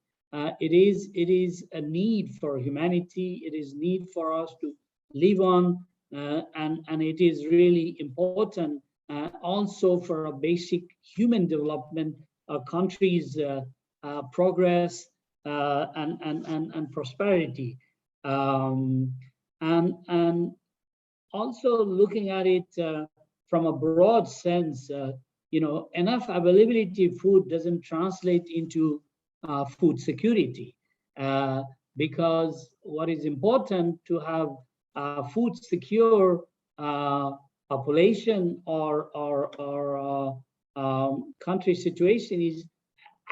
It is a need for humanity. It is need for us to live on, and it is really important also for a basic human development, a country's progress and prosperity, and also looking at it from a broad sense. Enough availability of food doesn't translate into food security, because what is important to have food secure population or country situation is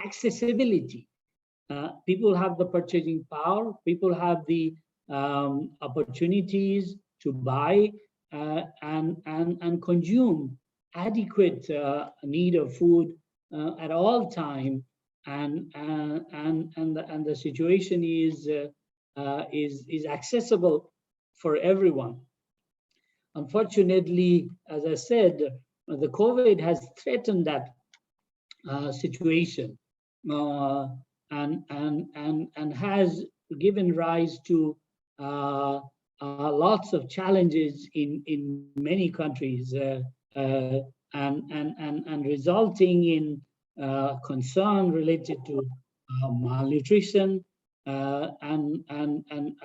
accessibility. People have the purchasing power, people have the opportunities to buy and consume adequate need of food at all time, the situation is accessible for everyone. Unfortunately, as I said, the COVID has threatened that situation and has given rise to lots of challenges in many countries and resulting in concern related to malnutrition and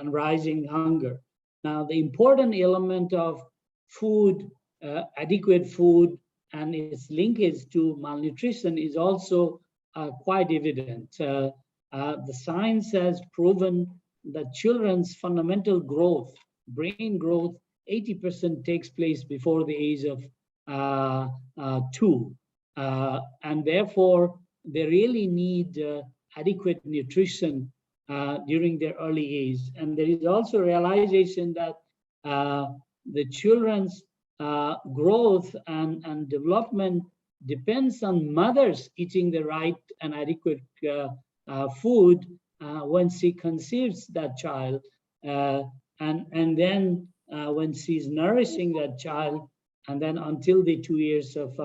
rising hunger. Now, the important element of food, adequate food, and its linkage to malnutrition is also quite evident. The science has proven that children's fundamental growth, brain growth, 80% takes place before the age of 2. And therefore, they really need adequate nutrition during their early age. And there is also realization that the children's growth and development depends on mothers eating the right and adequate food when she conceives that child, and then when she's nourishing that child, and then until the 2 years of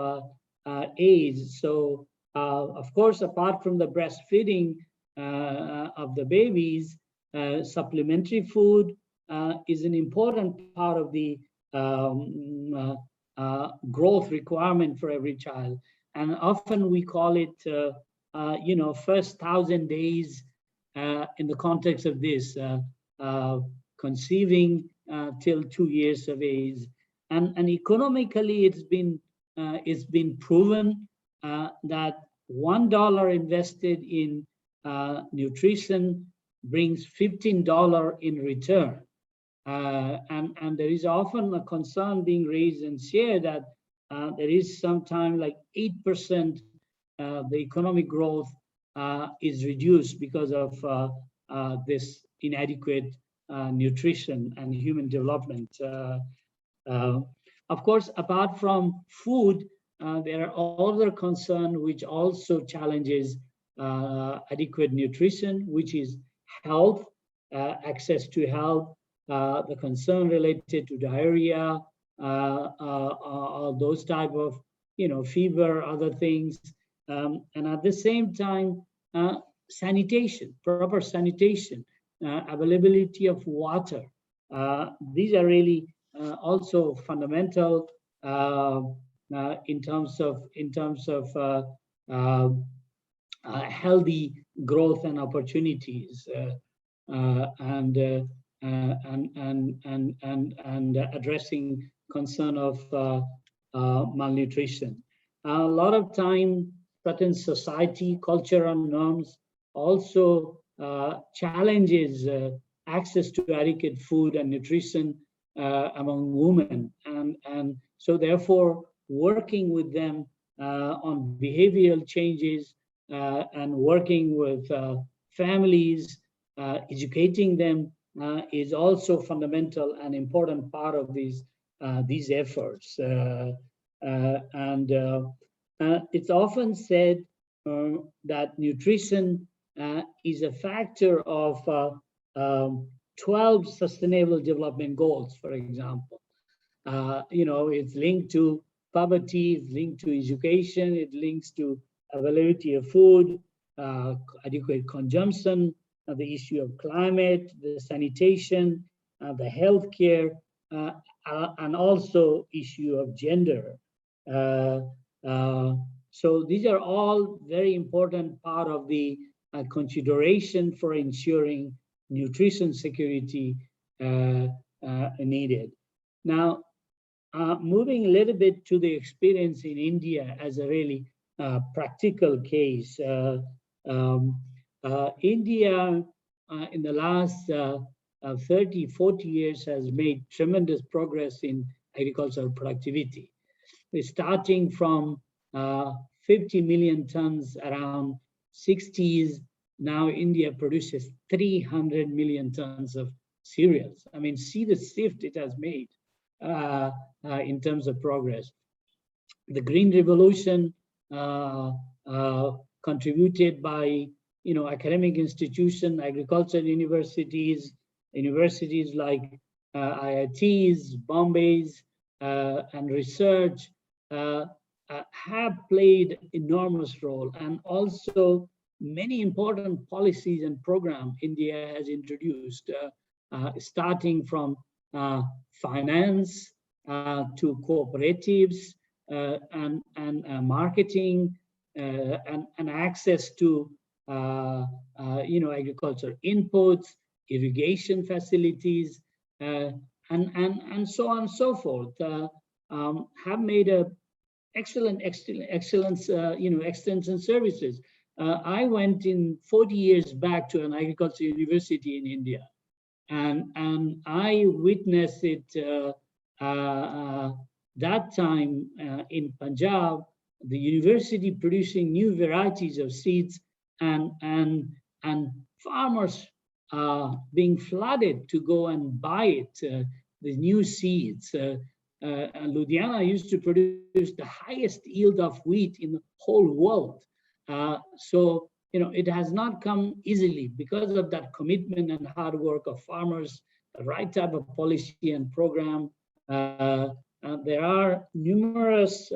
age. So, of course, apart from the breastfeeding of the babies, supplementary food is an important part of the growth requirement for every child. And often we call it, first 1,000 days in the context of this, conceiving till 2 years of age. And economically, it's been proven that $1 invested in nutrition brings $15 in return. And there is often a concern being raised and shared that there is sometimes like 8% the economic growth is reduced because of this inadequate nutrition and human development. Of course, apart from food, there are other concerns which also challenges adequate nutrition, which is health, access to health, the concern related to diarrhea, those type of, fever, other things, and at the same time, sanitation, proper sanitation, availability of water. These are really also fundamental in terms of healthy growth and opportunities, and addressing concern of malnutrition. A lot of time, certain society, cultural norms also challenges access to adequate food and nutrition among women, and so therefore working with them on behavioral changes and working with families, educating them is also fundamental and important part of these efforts. It's often said that nutrition is a factor of 12 sustainable development goals, for example. It's linked to poverty, it's linked to education, it links to availability of food, adequate consumption, the issue of climate, the sanitation, the healthcare, and also issue of gender. So these are all very important part of the consideration for ensuring nutrition security needed. Now, moving a little bit to the experience in India as a really practical case. India in the last 30, 40 years has made tremendous progress in agricultural productivity. We're starting from 50 million tons around 60s. Now India produces 300 million tons of cereals. I mean, see the shift it has made in terms of progress. The Green Revolution contributed by, academic institutions, agricultural universities, universities like IITs, Bombay's, and research have played enormous role, and also many important policies and programs India has introduced, starting from finance to cooperatives and marketing and access to agricultural inputs, irrigation facilities, and so on and so forth, have made a excellent extension services. I went in 40 years back to an agricultural university in India, and I witnessed it that time in Punjab, the university producing new varieties of seeds, and farmers being flooded to go and buy it, the new seeds. And Ludhiana used to produce the highest yield of wheat in the whole world. So, it has not come easily because of that commitment and hard work of farmers, the right type of policy and program. There are numerous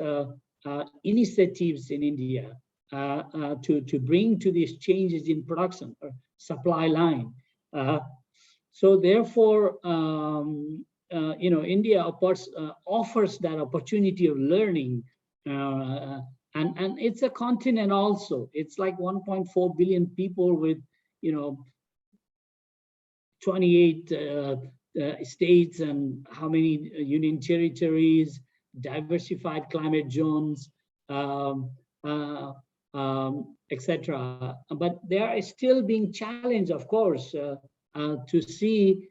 initiatives in India to bring to these changes in production or supply line. So therefore, India offers that opportunity of learning, and it's a continent also. It's like 1.4 billion people with 28 states and how many union territories, diversified climate zones, etc. But they are still being challenged, of course, to see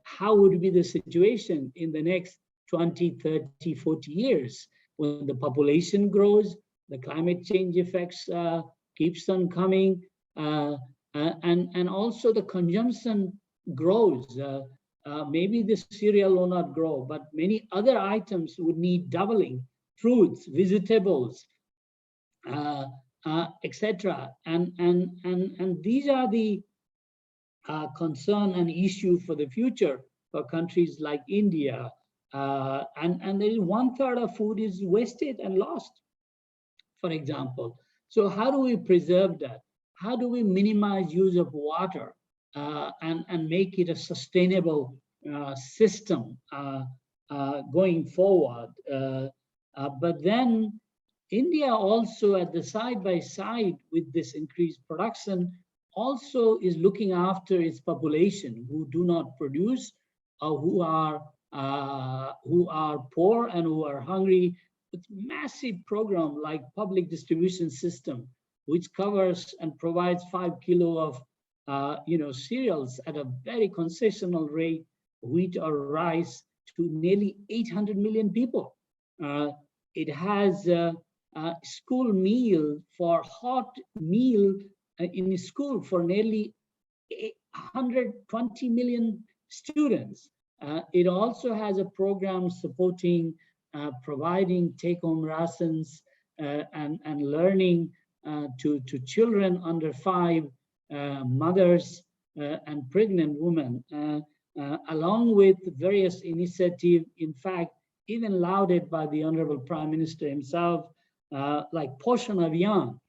how would be the situation in the next 20, 30, 40 years when the population grows, the climate change effects keeps on coming, and also the consumption grows. Maybe the cereal will not grow, but many other items would need doubling, fruits, vegetables, etc. And these are the concern and issue for the future for countries like India. And there is 1/3 of food is wasted and lost, for example. So how do we preserve that? How do we minimize use of water and make it a sustainable system going forward? But then India also, at the side by side with this increased production, also is looking after its population who do not produce or who are poor and who are hungry, with massive program like public distribution system, which covers and provides 5 kilo of cereals at a very concessional rate, wheat or rice, to nearly 800 million people. It has a school meal for hot meal in school for nearly 120 million students. It also has a program supporting providing take-home rations and learning to children under 5, mothers and pregnant women, along with various initiatives, in fact, even lauded by the Honorable Prime Minister himself, like Poshan Abhiyan.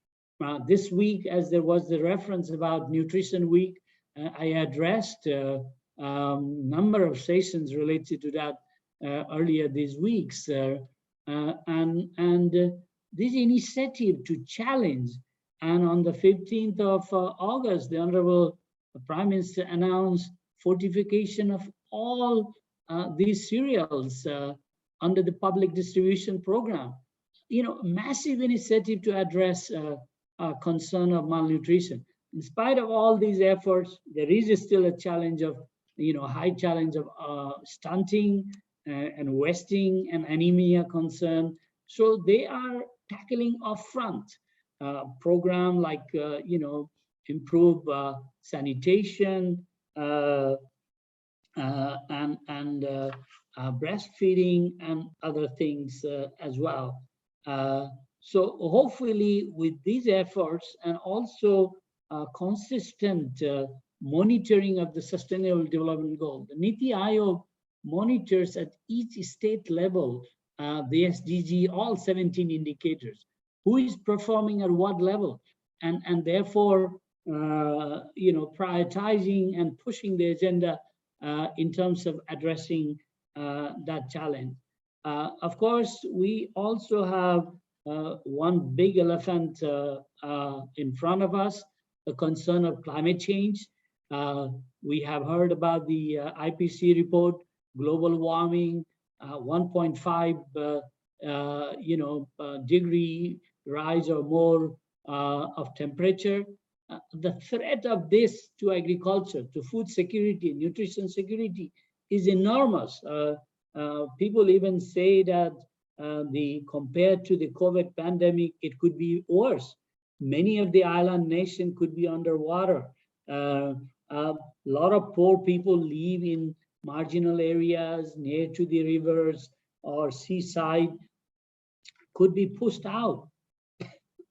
This week, as there was the reference about Nutrition Week, I addressed a number of sessions related to that earlier these weeks. And this initiative to challenge, and on the 15th of August, the Honorable Prime Minister announced fortification of all these cereals under the public distribution program. Massive initiative to address concern of malnutrition. In spite of all these efforts, there is still a challenge of, high challenge of stunting and wasting and anemia concern. So they are tackling upfront program like, improve sanitation and breastfeeding and other things as well. So hopefully with these efforts and also consistent monitoring of the Sustainable Development Goal, the NITI Aayog monitors at each state level the SDG, all 17 indicators, who is performing at what level, and therefore prioritizing and pushing the agenda in terms of addressing that challenge. Of course, we also have one big elephant in front of us, the concern of climate change. We have heard about the IPCC report, global warming, 1.5 degree rise or more of temperature. The threat of this to agriculture, to food security, nutrition security is enormous. People even say that compared to the COVID pandemic, it could be worse. Many of the island nations could be underwater. A lot of poor people live in marginal areas near to the rivers or seaside, could be pushed out.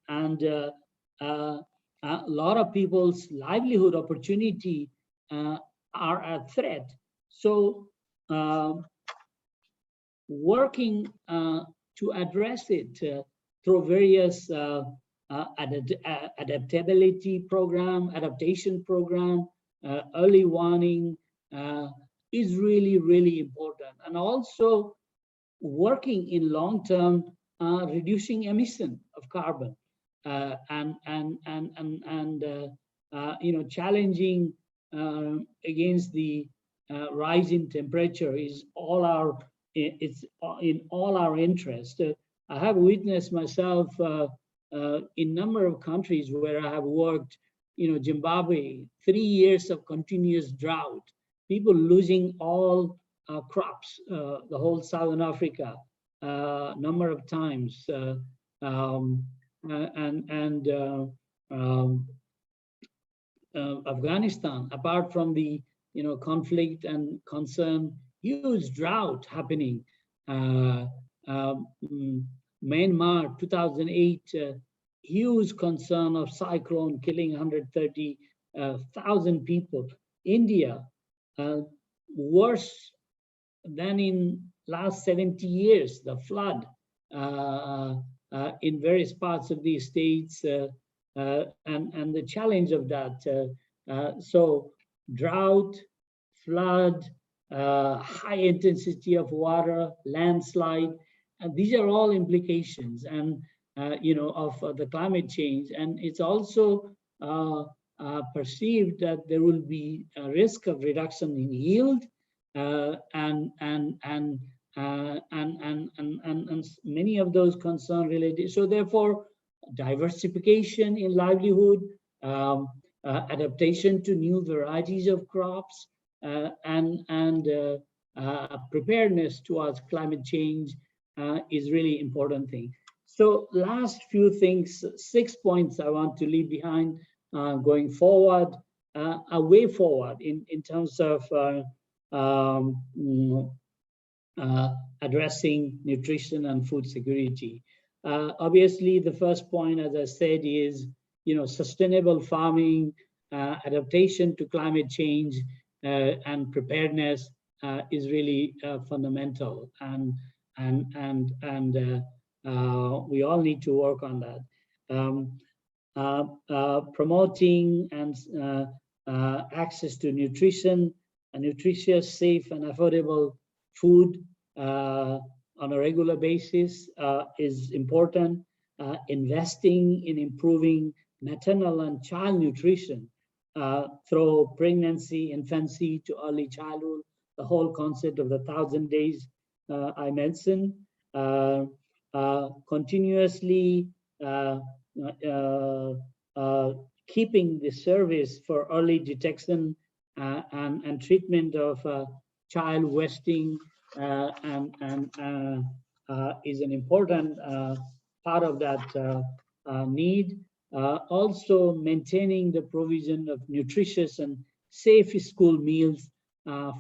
And a lot of people's livelihood opportunity are at threat. So working to address it through various adaptability program, adaptation program, early warning is really, really important. And also working in long-term reducing emission of carbon challenging against the rise in temperature is it's in all our interest. I have witnessed myself in number of countries where I have worked, Zimbabwe, 3 years of continuous drought, people losing all crops, the whole Southern Africa, number of times, Afghanistan, apart from the conflict and concern, huge drought happening. Myanmar, 2008, huge concern of cyclone killing 130,000 people. India, worse than in last 70 years, the flood in various parts of the states, and the challenge of that. So drought, flood, high intensity of water, landslide, and these are all implications and of the climate change. And it's also perceived that there will be a risk of reduction in yield and many of those concerns related. So therefore, diversification in livelihood, adaptation to new varieties of crops, and preparedness towards climate change is really important thing. So last few things, 6 points I want to leave behind going forward, a way forward in terms of addressing nutrition and food security. Obviously, the first point, as I said, is sustainable farming, adaptation to climate change, and preparedness is really fundamental, and we all need to work on that. Promoting and access to nutrition, nutritious, safe, and affordable food on a regular basis is important. Investing in improving maternal and child nutrition through pregnancy, infancy to early childhood, the whole concept of the 1,000 days I mentioned. Continuously keeping the service for early detection and treatment of child wasting is an important part of that need. Also maintaining the provision of nutritious and safe school meals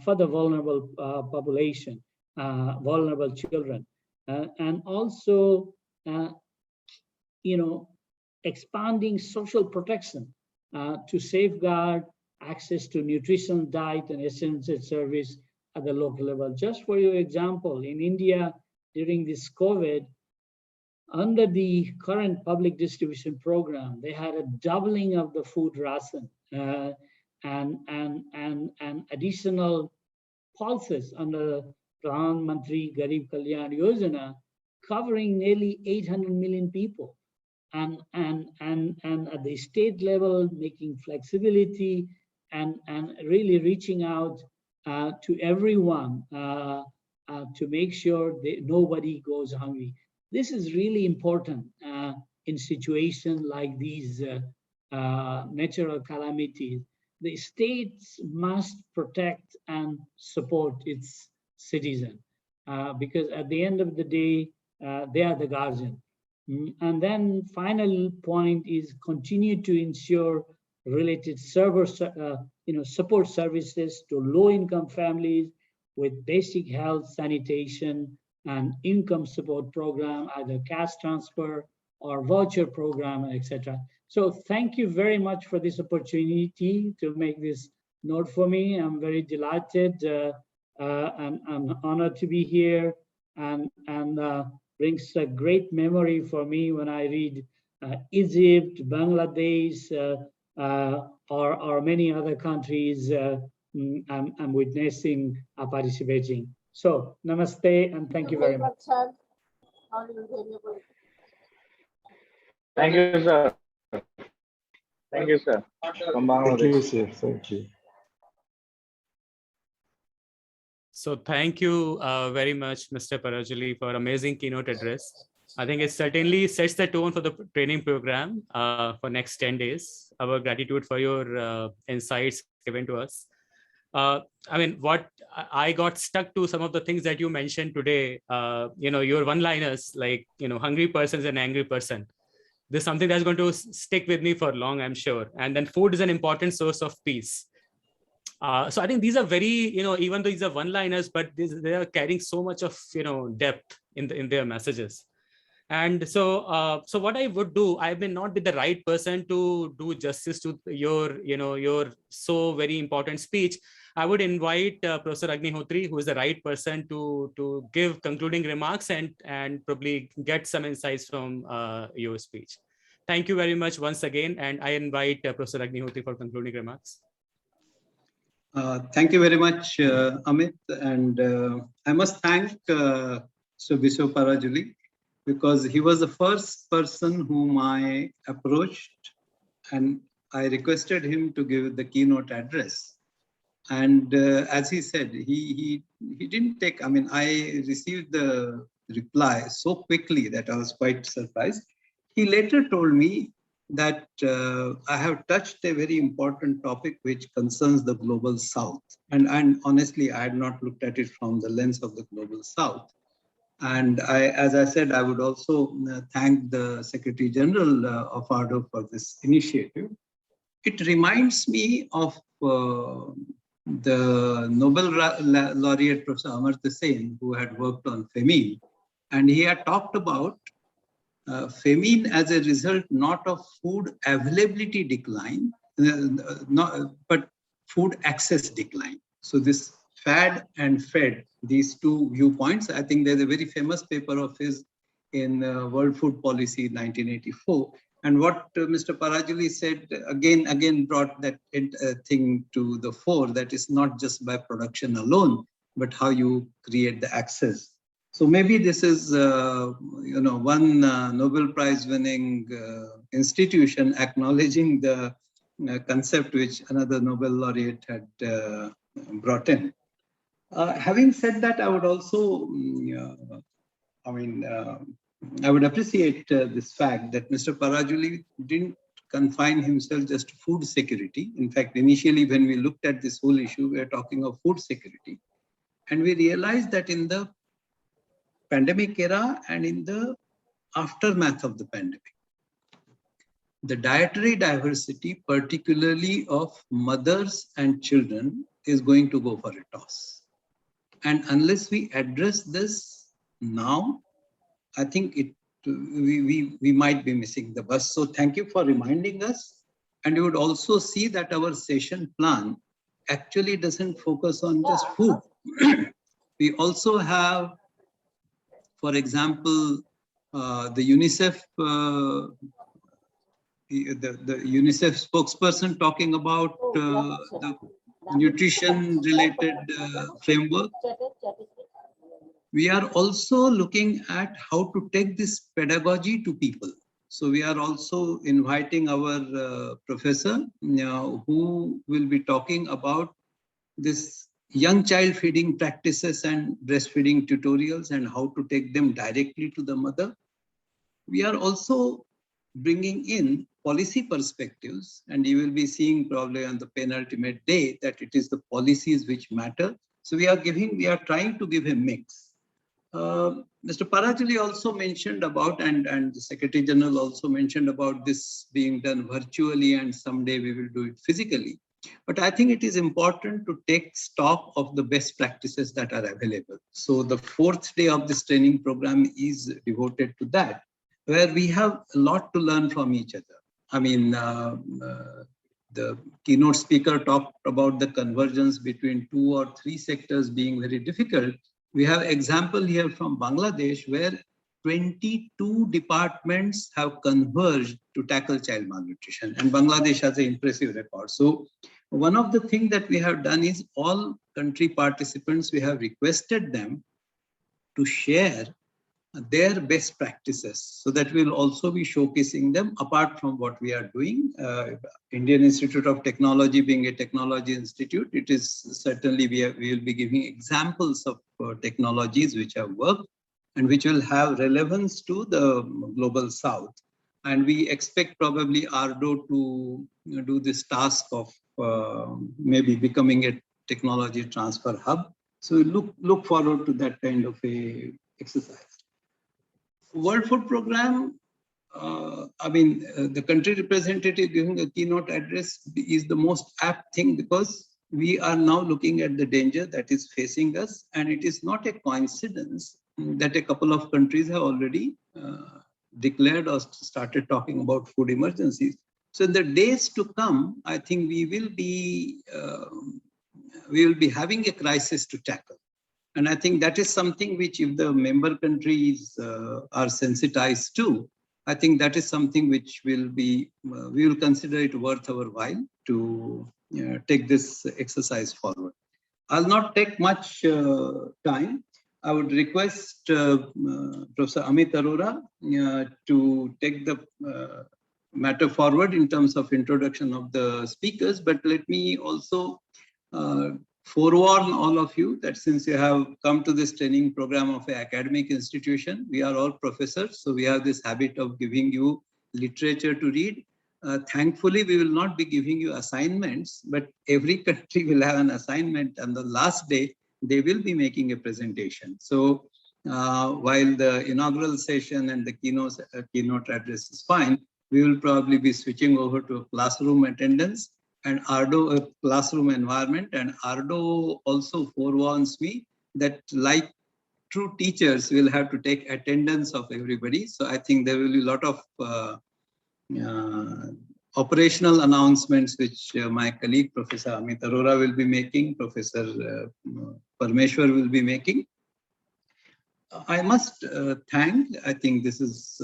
for the vulnerable population, vulnerable children, and also expanding social protection to safeguard access to nutrition, diet, and essential service at the local level. Just for your example, in India, during this COVID, under the current public distribution program, they had a doubling of the food ration and additional pulses under Pradhan Mantri Garib Kalyan Yojana, covering nearly 800 million people. And at the state level, making flexibility and really reaching out to everyone to make sure that nobody goes hungry. This is really important in situations like these natural calamities. The states must protect and support its citizens because at the end of the day, they are the guardian. And then final point is continue to ensure related support services to low-income families with basic health, sanitation, and income support program, either cash transfer or voucher program, etc. So thank you very much for this opportunity to make this note for me. I'm very delighted and I'm honored to be here and brings a great memory for me when I read Egypt, Bangladesh, or many other countries I'm witnessing participating. So namaste and thank you very much. Thank you, sir. Thank you, sir. From Bangladesh. Thank you, sir. Thank you. So thank you very much, Mr. Parajuli, for amazing keynote address. I think it certainly sets the tone for the training program for next 10 days. Our gratitude for your insights given to us. I mean, what I got stuck to some of the things that you mentioned today, your one-liners like, hungry person is an angry person. This is something that's going to stick with me for long, I'm sure. And then food is an important source of peace. So I think these are very, even though these are one-liners, but they are carrying so much of, depth in their messages. And so, so what I would do, I may not be the right person to do justice to your so very important speech. I would invite Professor Agnihotri, who is the right person to give concluding remarks and probably get some insights from your speech. Thank you very much once again. And I invite Professor Agnihotri for concluding remarks. Thank you very much, Amit. And I must thank Subisho Parajuli, because he was the first person whom I approached and I requested him to give the keynote address. And as he said, he didn't take, I received the reply so quickly that I was quite surprised. He later told me that I have touched a very important topic which concerns the global South. And honestly, I had not looked at it from the lens of the global South. And as I said, I would also thank the Secretary General of AARDO for this initiative. It reminds me of the Nobel laureate Professor Amartya Sen, who had worked on famine. And he had talked about famine as a result not of food availability decline, but food access decline. So this fad and fed, these two viewpoints, I think there's a very famous paper of his in World Food Policy 1984. And what Mr. Parajuli said again brought that thing to the fore, that is not just by production alone, but how you create the access. So maybe this is, one Nobel Prize winning institution acknowledging the concept which another Nobel laureate had brought in. Having said that, I would also, I would appreciate this fact that Mr. Parajuli didn't confine himself just to food security. In fact, initially when we looked at this whole issue, we were talking of food security. And we realized that in the pandemic era and in the aftermath of the pandemic, the dietary diversity, particularly of mothers and children, is going to go for a toss. And unless we address this now, I think we might be missing the bus. So thank you for reminding us. And you would also see that our session plan actually doesn't focus on just food. We also have, for example, the UNICEF, the UNICEF spokesperson talking about the nutrition related framework. We are also looking at how to take this pedagogy to people. So we are also inviting our professor who will be talking about this young child feeding practices and breastfeeding tutorials and how to take them directly to the mother. We are also bringing in policy perspectives, and you will be seeing probably on the penultimate day that it is the policies which matter. So we are trying to give a mix. Mr. Parajuli also mentioned about, and the Secretary General also mentioned about this being done virtually, and someday we will do it physically. But I think it is important to take stock of the best practices that are available. So the 4th day of this training program is devoted to that, where we have a lot to learn from each other. I mean, the keynote speaker talked about the convergence between 2 or 3 sectors being very difficult. We have example here from Bangladesh where 22 departments have converged to tackle child malnutrition, and Bangladesh has an impressive record. So one of the things that we have done is all country participants, we have requested them to share their best practices, so that we'll also be showcasing them apart from what we are doing. Indian Institute of Technology being a technology institute, it is certainly we will be giving examples of technologies which have worked and which will have relevance to the global south. And we expect probably AARDO to do this task of maybe becoming a technology transfer hub. So we look forward to that kind of a exercise. World Food Program, the country representative giving a keynote address is the most apt thing, because we are now looking at the danger that is facing us, and it is not a coincidence that a couple of countries have already declared or started talking about food emergencies. So in the days to come, I think we will be having a crisis to tackle. And I think that is something which, if the member countries are sensitized to, I think that is something which will be, we will consider it worth our while to take this exercise forward. I'll not take much time. I would request Professor Amit Arora to take the matter forward in terms of introduction of the speakers, but let me also forewarn all of you that since you have come to this training program of an academic institution, we are all professors, so we have this habit of giving you literature to read. Thankfully, we will not be giving you assignments, but every country will have an assignment, and the last day, they will be making a presentation. So while the inaugural session and the keynote address is fine, we will probably be switching over to a classroom attendance and AARDO, a classroom environment. And AARDO also forewarns me that, like true teachers, will have to take attendance of everybody. So I think there will be a lot of operational announcements which my colleague Professor Amit Arora will be making, Professor Parmeshwar will be making. I must thank, I think this is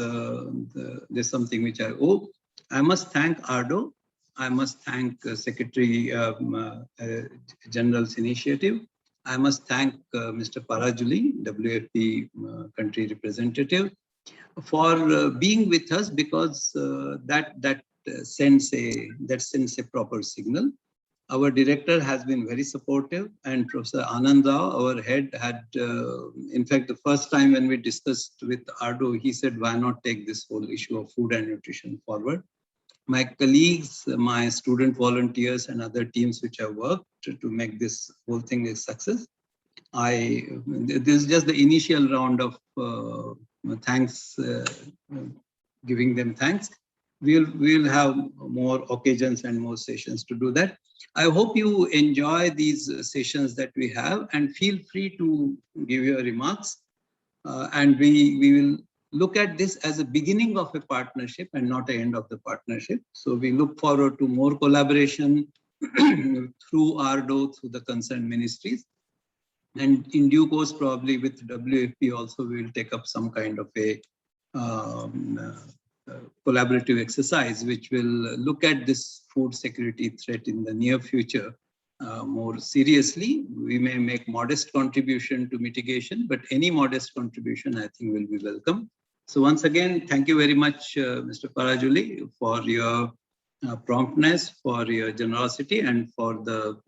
there's something which I owe. I must thank AARDO. I must thank Secretary General's initiative. I must thank Mr. Parajuli, WFP country representative, for being with us, because that sends a proper signal. Our director has been very supportive, and Professor Anand Rao, our head, had, in fact, the first time when we discussed with AARDO, he said, why not take this whole issue of food and nutrition forward? My colleagues, my student volunteers, and other teams which have worked to make this whole thing a success. This is just the initial round of thanks, giving them thanks. We'll have more occasions and more sessions to do that. I hope you enjoy these sessions that we have, and feel free to give your remarks. And we will look at this as a beginning of a partnership and not the end of the partnership. So we look forward to more collaboration through AARDO, through the concerned ministries. And in due course, probably with WFP also, we will take up some kind of a collaborative exercise, which will look at this food security threat in the near future more seriously. We may make modest contribution to mitigation, but any modest contribution, I think, will be welcome. So once again, thank you very much, Mr. Parajuli, for your promptness, for your generosity, and for the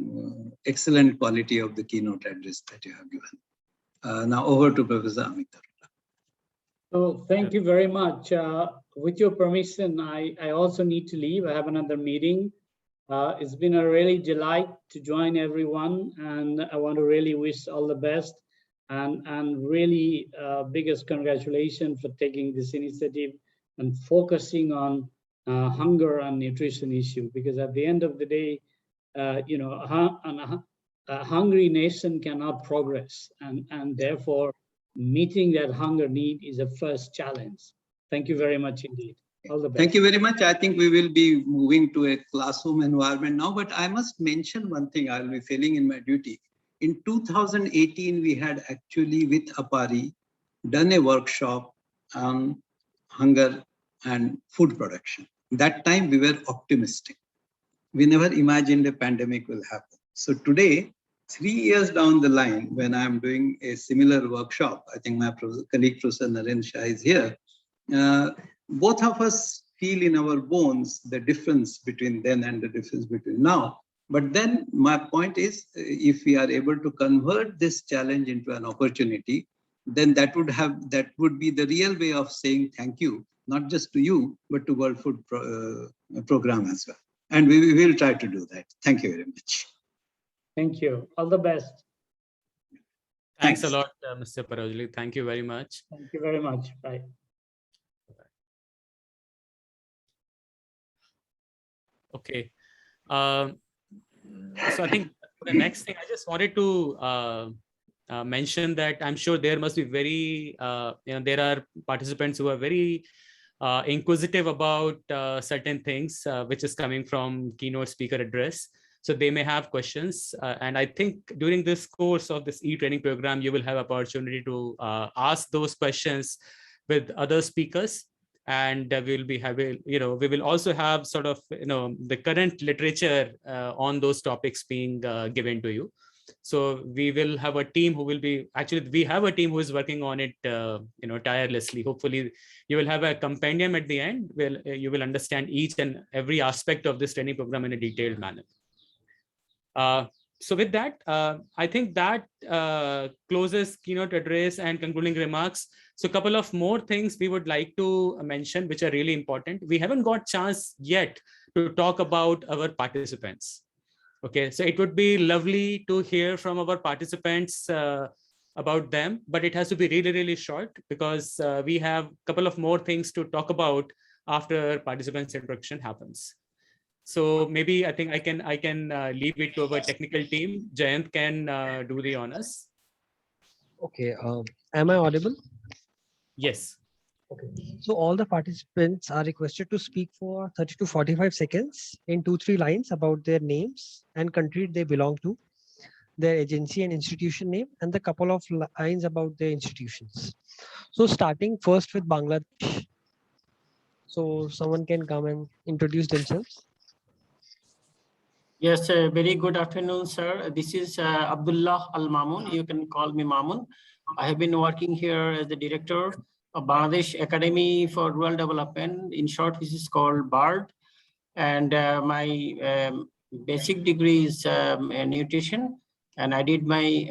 excellent quality of the keynote address that you have given. Now over to Professor Amit. So thank you very much. With your permission, I also need to leave. I have another meeting. It's been a really delight to join everyone, and I want to really wish all the best and really biggest congratulations for taking this initiative and focusing on hunger and nutrition issue, because at the end of the day, you know, a hungry nation cannot progress, and therefore meeting that hunger need is a first challenge. Thank you very much indeed. All the best. Thank you very much. I think we will be moving to a classroom environment now, but I must mention one thing. I'll be failing in my duty. In 2018, we had actually with APARI done a workshop on hunger and food production. That time we were optimistic. We never imagined a pandemic will happen. So today, 3 years down the line, when I'm doing a similar workshop, I think my colleague Professor Naren Shah is here, both of us feel in our bones the difference between then and the difference between now. But then my point is, if we are able to convert this challenge into an opportunity, then that would be the real way of saying thank you, not just to you, but to World Food Program as well. And we will try to do that. Thank you very much. Thank you. All the best. Thanks a lot, Mr. Parajuli. Thank you very much. Thank you very much. Bye. Okay. So I think the next thing I just wanted to mention that I'm sure there must be very, there are participants who are very inquisitive about certain things which is coming from keynote speaker address. So they may have questions. And I think during this course of this e-training program, you will have opportunity to ask those questions with other speakers. And we'll be having, we will also have sort of, the current literature on those topics being given to you. So we will have a team who will be, actually we have a team who is working on it, tirelessly. Hopefully you will have a compendium at the end where you will understand each and every aspect of this training program in a detailed manner. So with that, I think that closes keynote address and concluding remarks. So a couple of more things we would like to mention, which are really important. We haven't got chance yet to talk about our participants. Okay, so it would be lovely to hear from our participants about them, but it has to be really, really short because we have a couple of more things to talk about after participants' introduction happens. So maybe I think I can leave it to our technical team. Jayant can do the honors. Okay, am I audible? Yes. Okay. So all the participants are requested to speak for 30 to 45 seconds in 2-3 lines about their names and country they belong to, their agency and institution name, and the couple of lines about their institutions. So starting first with Bangladesh. So someone can come and introduce themselves. Yes, very good afternoon, sir. This is Abdullah Al Mamun. You can call me Mamun. I have been working here as the director of Bangladesh Academy for Rural Development. In short, this is called BARD. And my basic degree is nutrition. And I did my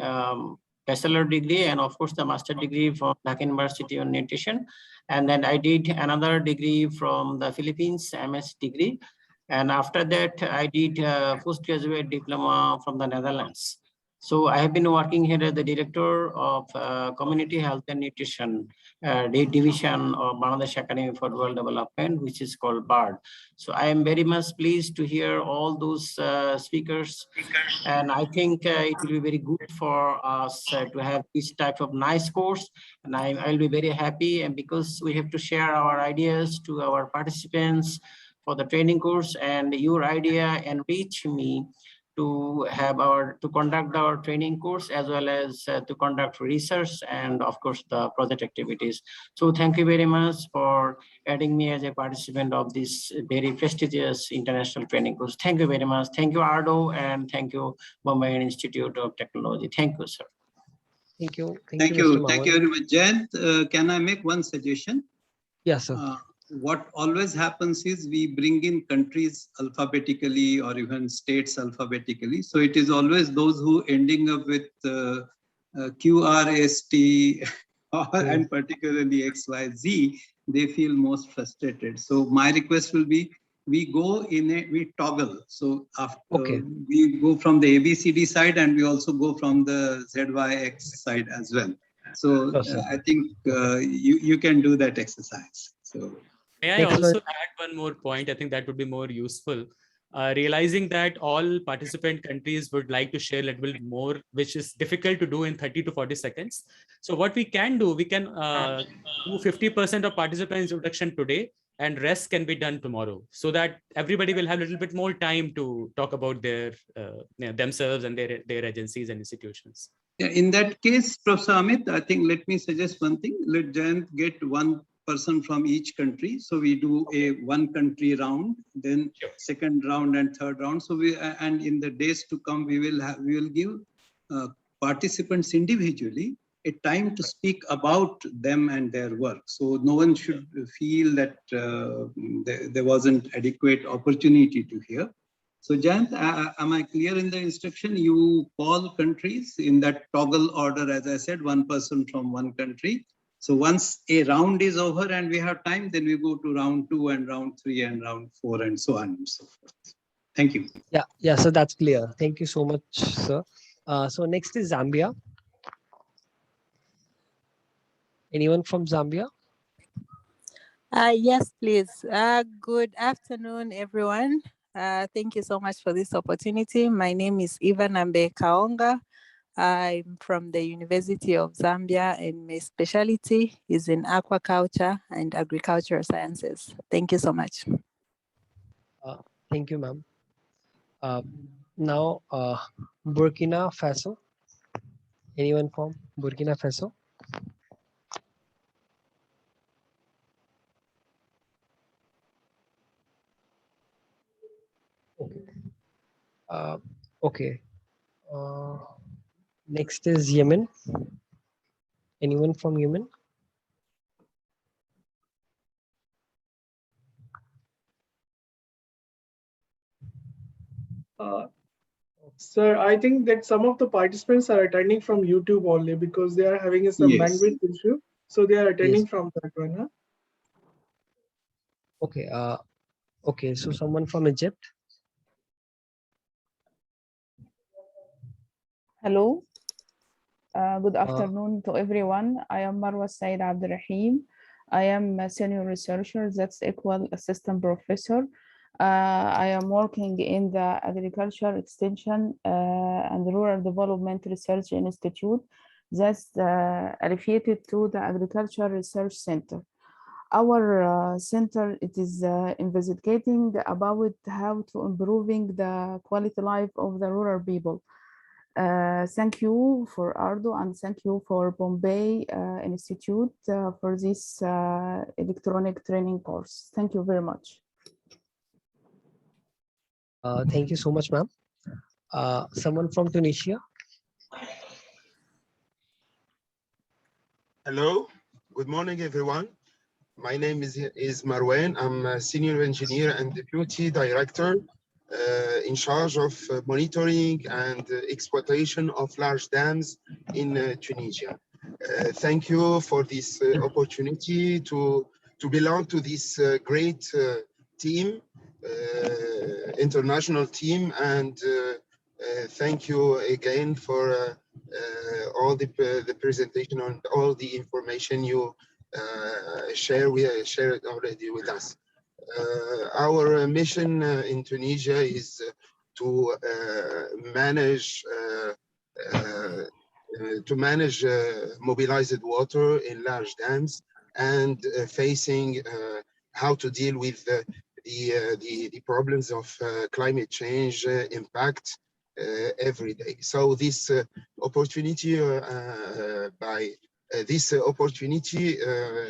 bachelor degree and of course the master degree from Dhaka University on nutrition. And then I did another degree from the Philippines, MS degree. And after that, I did postgraduate diploma from the Netherlands. So I have been working here as the Director of Community Health and Nutrition Division of Bangladesh Academy for Rural Development, which is called BARD. So I am very much pleased to hear all those speakers. And I think it will be very good for us to have this type of nice course. And I'll be very happy, and because we have to share our ideas to our participants for the training course, and your idea enrich me to conduct our training course, as well as to conduct research and of course the project activities. So thank you very much for adding me as a participant of this very prestigious international training course. Thank you very much. Thank you, AARDO, and thank you, Bombay Institute of Technology. Thank you, sir. Thank you. Thank you, you. Thank you very much. Jayant, can I make one suggestion? Yes, sir. What always happens is we bring in countries alphabetically or even states alphabetically. So it is always those who ending up with QRST and particularly XYZ, they feel most frustrated. So my request will be, we toggle. So after we go from the ABCD side, and we also go from the ZYX side as well. So I think you can do that exercise. So. May I also add one more point? I think that would be more useful. Realizing that all participant countries would like to share a little bit more, which is difficult to do in 30 to 40 seconds. So what we can do, we can do 50% of participants introduction today, and rest can be done tomorrow, so that everybody will have a little bit more time to talk about their themselves and their agencies and institutions. Yeah, in that case, Professor Amit, I think let me suggest one thing. Let Jayant get one person from each country. So we do a one country round, then second round and third round. So and in the days to come, we will give participants individually a time to speak about them and their work. So no one should feel that there wasn't adequate opportunity to hear. So Jayant, am I clear in the instruction? You call countries in that toggle order, as I said, one person from one country. So once a round is over and we have time, then we go to round 2 and round 3 and round 4 and so on and so forth. Thank you. Yeah, so that's clear. Thank you so much, sir. So next is Zambia. Anyone from Zambia? Yes, please. Good afternoon, everyone. Thank you so much for this opportunity. My name is Eva Nambe Kaonga. I'm from the University of Zambia, and my specialty is in aquaculture and agricultural sciences. Thank you so much. Thank you, ma'am. Now, Burkina Faso. Anyone from Burkina Faso? Okay. Next is Yemen. Anyone from Yemen? Sir, I think that some of the participants are attending from YouTube only because they are having some bandwidth issue. So they are attending from that one. Huh? Okay. Okay. So someone from Egypt. Hello. Good afternoon to everyone. I am Marwa Said Abdurrahim. I am a senior researcher, that's equal assistant professor. I am working in the Agriculture Extension and Rural Development Research Institute that's affiliated to the Agriculture Research Center. Our center, it is investigating about how to improving the quality of life of the rural people. Thank you for AARDO and thank you for Bombay Institute for this electronic training course. Thank you very much. Thank you so much, ma'am. Someone from Tunisia. Hello, good morning, everyone. My name is Marwan. I'm a senior engineer and deputy director in charge of monitoring and exploitation of large dams in Tunisia. Thank you for this opportunity to belong to this great team, international team, and Thank you again for all the presentation and all the information you shared already with us. Our mission in Tunisia is to manage mobilized water in large dams and facing how to deal with the problems of climate change impact every day. So this opportunity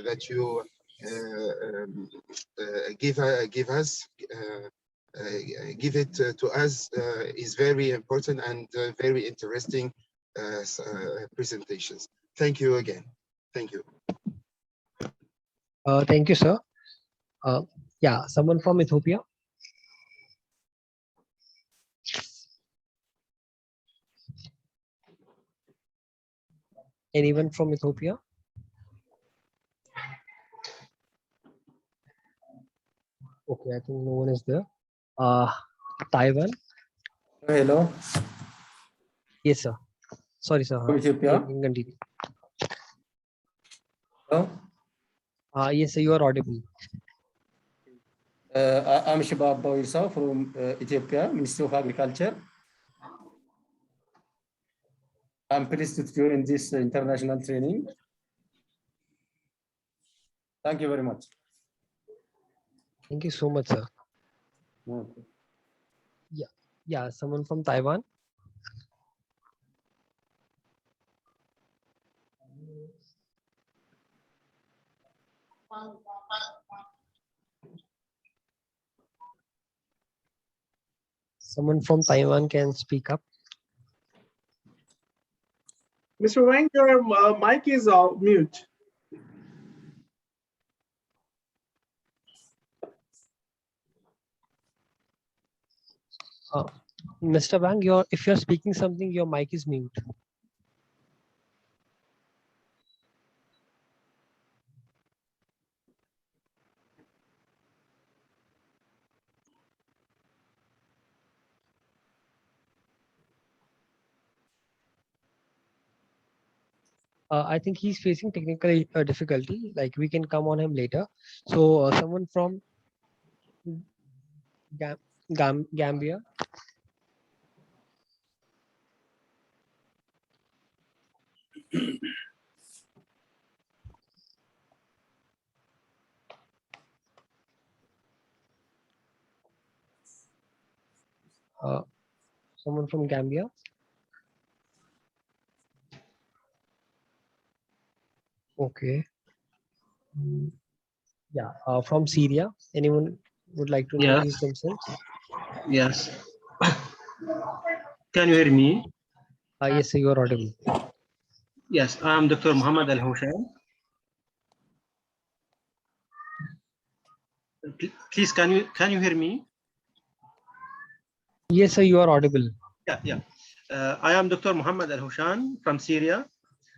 that you give it to us is very important and very interesting presentations. Thank you again. Thank you. Thank you, sir. Yeah, someone from Ethiopia. Anyone from Ethiopia? Okay, I think no one is there. Taiwan. Hello. Yes, sir. Sorry, sir. From Ethiopia. You can continue. Hello. Yes, sir, you are audible. I'm Shabab Bawisa from Ethiopia, Ministry of Agriculture. I'm pleased to join this international training. Thank you very much. Thank you so much, sir. Okay. Yeah, someone from Taiwan. Someone from Taiwan can speak up. Mr. Wang, your mic is mute. Mr. Wang, if you're speaking something, your mic is mute. I think he's facing technical difficulty. Like we can come on him later. So someone from Gambia. Someone from Gambia. Okay. Yeah, from Syria. Anyone would like to introduce themselves? Yes. Can you hear me? Yes, sir, you are audible. Yes, I'm Dr. Muhammad Al-Hushan. Please, can you hear me? Yes, sir, you are audible. Yeah. I am Dr. Muhammad Al-Hushan from Syria.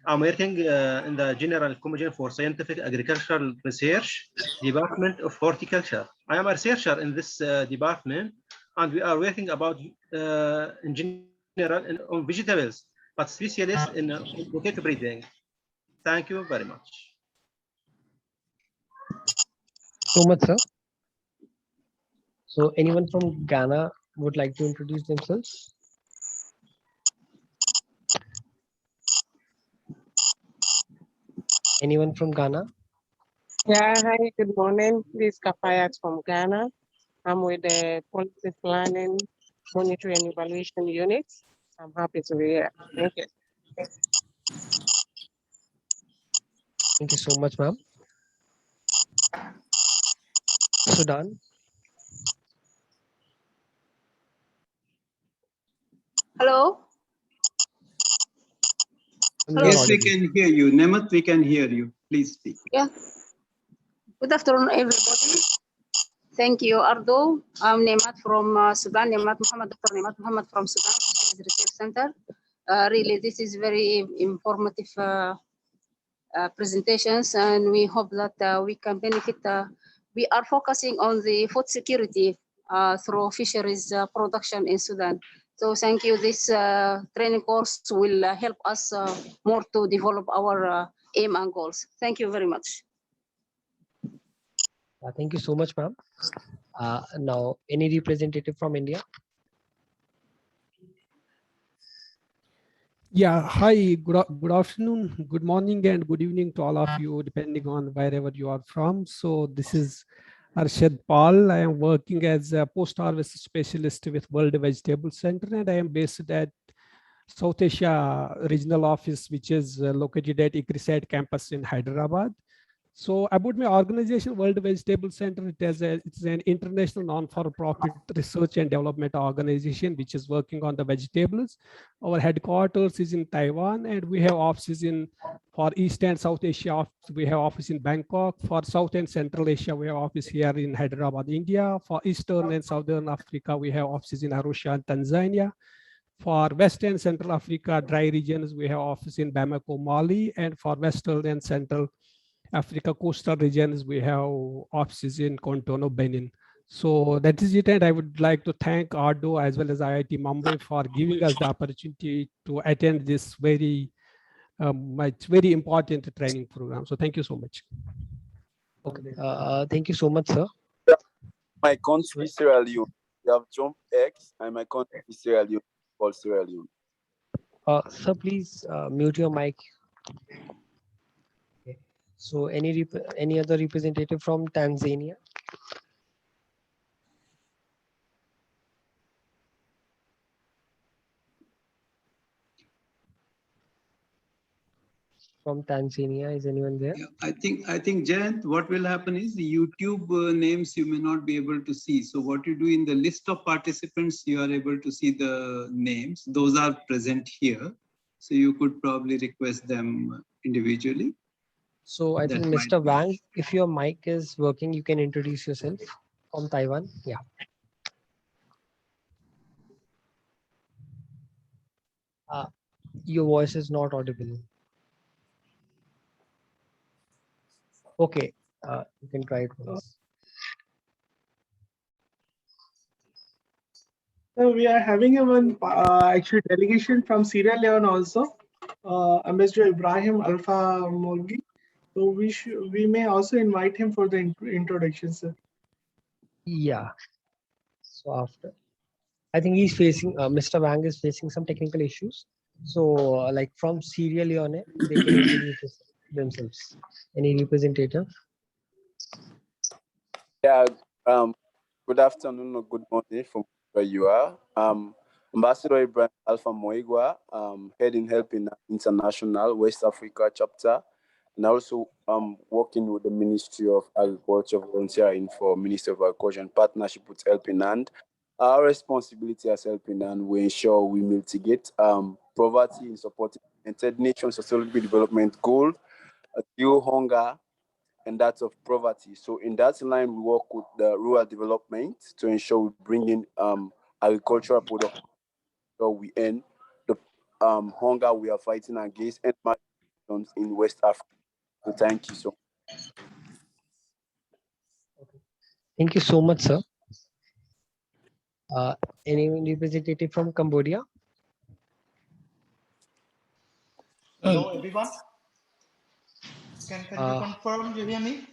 I'm working in the General Commission for Scientific Agricultural Research, Department of Horticulture. I am a researcher in this department, and we are working about in general on vegetables, but specialist in potato breeding. Thank you very much. So much, sir. So anyone from Ghana would like to introduce themselves? Anyone from Ghana? Yeah, hi, good morning. This is Kafayat from Ghana. I'm with the Policy Planning, Monitoring and Evaluation Unit. I'm happy to be here. Thank you. Thank you so much, ma'am. Sudan. Hello. Yes, we can hear you. Nemat, we can hear you. Please speak. Yeah. Good afternoon, everybody. Thank you, AARDO. I'm Nemat from Sudan. Dr. Nemat Muhammad from Sudan Research Center. Really, this is very informative presentations, and we hope that we can benefit. We are focusing on the food security through fisheries production in Sudan. So thank you. This training course will help us more to develop our aim and goals. Thank you very much. Thank you so much, ma'am. Now, any representative from India? Yeah, hi, good afternoon, good morning, and good evening to all of you, depending on wherever you are from. So this is Arshad Paul. I am working as a post-harvest specialist with World Vegetable Center, and I am based at South Asia Regional Office, which is located at ICRISAT campus in Hyderabad. So about my organization, World Vegetable Center, it's an international non-for-profit research and development organization which is working on the vegetables. Our headquarters is in Taiwan, and we have offices for East and South Asia. We have office in Bangkok. For South and Central Asia, we have office here in Hyderabad, India. For Eastern and Southern Africa, we have offices in Arusha and Tanzania. For West and Central Africa dry regions, we have office in Bamako, Mali, and for Western and Central Africa coastal regions, we have offices in Cotonou, Benin. So that is it, and I would like to thank AARDO as well as IIT Mumbai for giving us the opportunity to attend this very important training program. So thank you so much. Okay, thank you so much, sir. My country is Sierra Leone. You have Jump X, and my country is Sierra Leone, called Sierra Leone. Sir, please mute your mic. Okay. So any other representative from Tanzania? From Tanzania, is anyone there? Yeah, I think Jayant, what will happen is the YouTube names you may not be able to see. So what you do in the list of participants, you are able to see the names. Those are present here. So you could probably request them individually. So I think Mr. Wang, if your mic is working, you can introduce yourself from Taiwan. Yeah. Your voice is not audible. Okay, you can try it once. So we are having one actually delegation from Sierra Leone also, Ambassador Ibrahim Alpha Morgi. So we may also invite him for the introduction, sir. Yeah. So after, I think he's facing, Mr. Wang is facing some technical issues. So like from Sierra Leone, they can introduce themselves. Any representative? Yeah. Good afternoon or good morning from where you are. Ambassador Ibrahim Alpha Moigwa, head in Helping International West Africa chapter, and also working with the Ministry of Agriculture, volunteering for Ministry of Agriculture in partnership with Helping Hand. Our responsibility as Helping Hand, we ensure we mitigate poverty in supporting United Nations Sustainable Development Goal, zero hunger, and that of poverty. So in that line, we work with the rural development to ensure we bring in agricultural products so we end the hunger we are fighting against and malnutrition in West Africa. So thank you so much. Thank you so much, sir. Any representative from Cambodia? Hello, everyone. Can you confirm you hear me?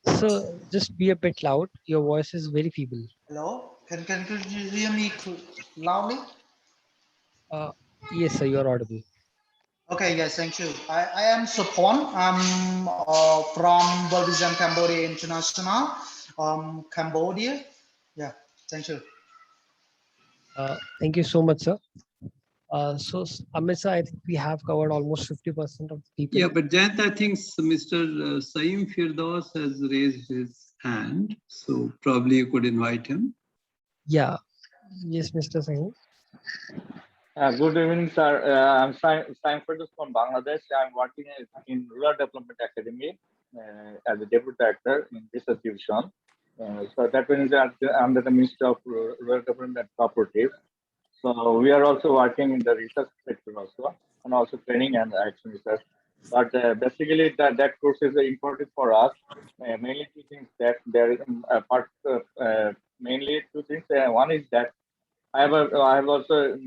Sir, just be a bit loud. Your voice is very feeble. Hello, can you hear me loudly? Yes, sir, you are audible. Okay, yes, thank you. I am Supon. I'm from World Vision Cambodia International, Cambodia. Yeah, thank you. Thank you so much, sir. So, Amit sir, I think we have covered almost 50% of the people. Yeah, but Jayant, I think Mr. Saim Firdaus has raised his hand, so probably you could invite him. Yeah. Yes, Mr. Saim. Good evening, sir. I'm Saim Firdaus from Bangladesh. I'm working in Rural Development Academy as a deputy director in research division. So that means that under the Ministry of Rural Development and Cooperative. So we are also working in the research sector also, and also training and action research. But basically, that course is important for us. Mainly two things that there is mainly two things. One is that I have also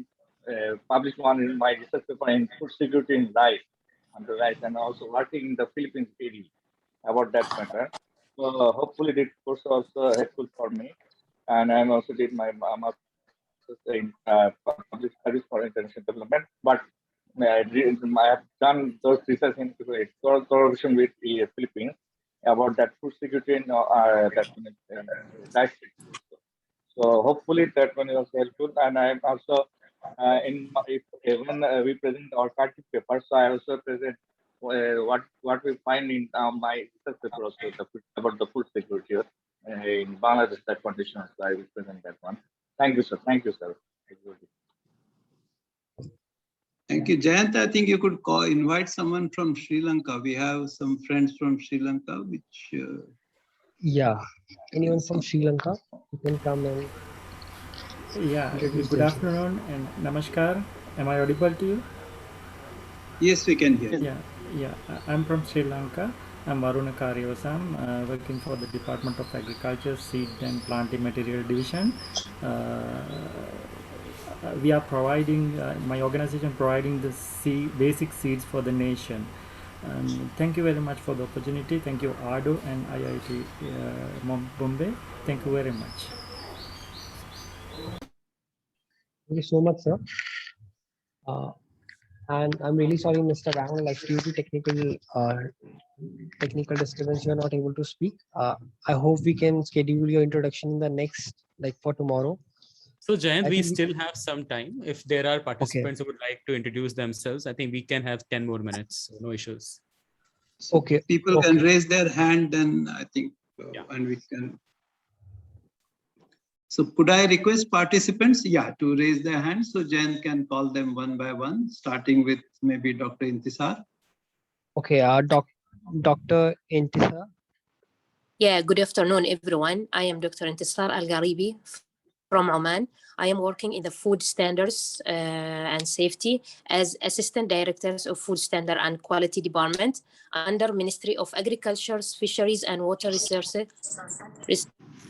published one in my research paper in food security in rice, and also working in the Philippines daily about that matter. So hopefully this course also helpful for me, and I also did my master's in public service for international development. But I have done those research in collaboration with the Philippines about that food security and that rice. So hopefully that one is also helpful. And I'm also when we present our practice paper, so I also present what we find in my research paper also about the food security in Bangladesh, that condition. So I will present that one. Thank you, sir. Thank you, sir. Thank you, Jayant. I think you could invite someone from Sri Lanka. We have some friends from Sri Lanka, which. Yeah, anyone from Sri Lanka, you can come and. Yeah, good afternoon and namaskar. Am I audible to you? Yes, we can hear you. Yeah. I'm from Sri Lanka. I'm Varuna Karyosam, working for the Department of Agriculture, Seed and Planting Material Division. We are providing, my organization providing the basic seeds for the nation. Thank you very much for the opportunity. Thank you, AARDO and IIT Bombay. Thank you very much. Thank you so much, sir. And I'm really sorry, Mr. Wang, like due to technical disturbance, you are not able to speak. I hope we can schedule your introduction in the next, like for tomorrow. So Jayant, we still have some time. If there are participants who would like to introduce themselves, I think we can have 10 more minutes. No issues. So people can raise their hand, then I think, and we can. So could I request participants, to raise their hands so Jen can call them one by one, starting with maybe Dr. Intisar. Okay, Dr. Intisar. Yeah, good afternoon, everyone. I am Dr. Intisar Al-Gharibi from Oman. I am working in the food standards and safety as Assistant Director of Food Standard and Quality Department under Ministry of Agriculture, Fisheries and Water Resources.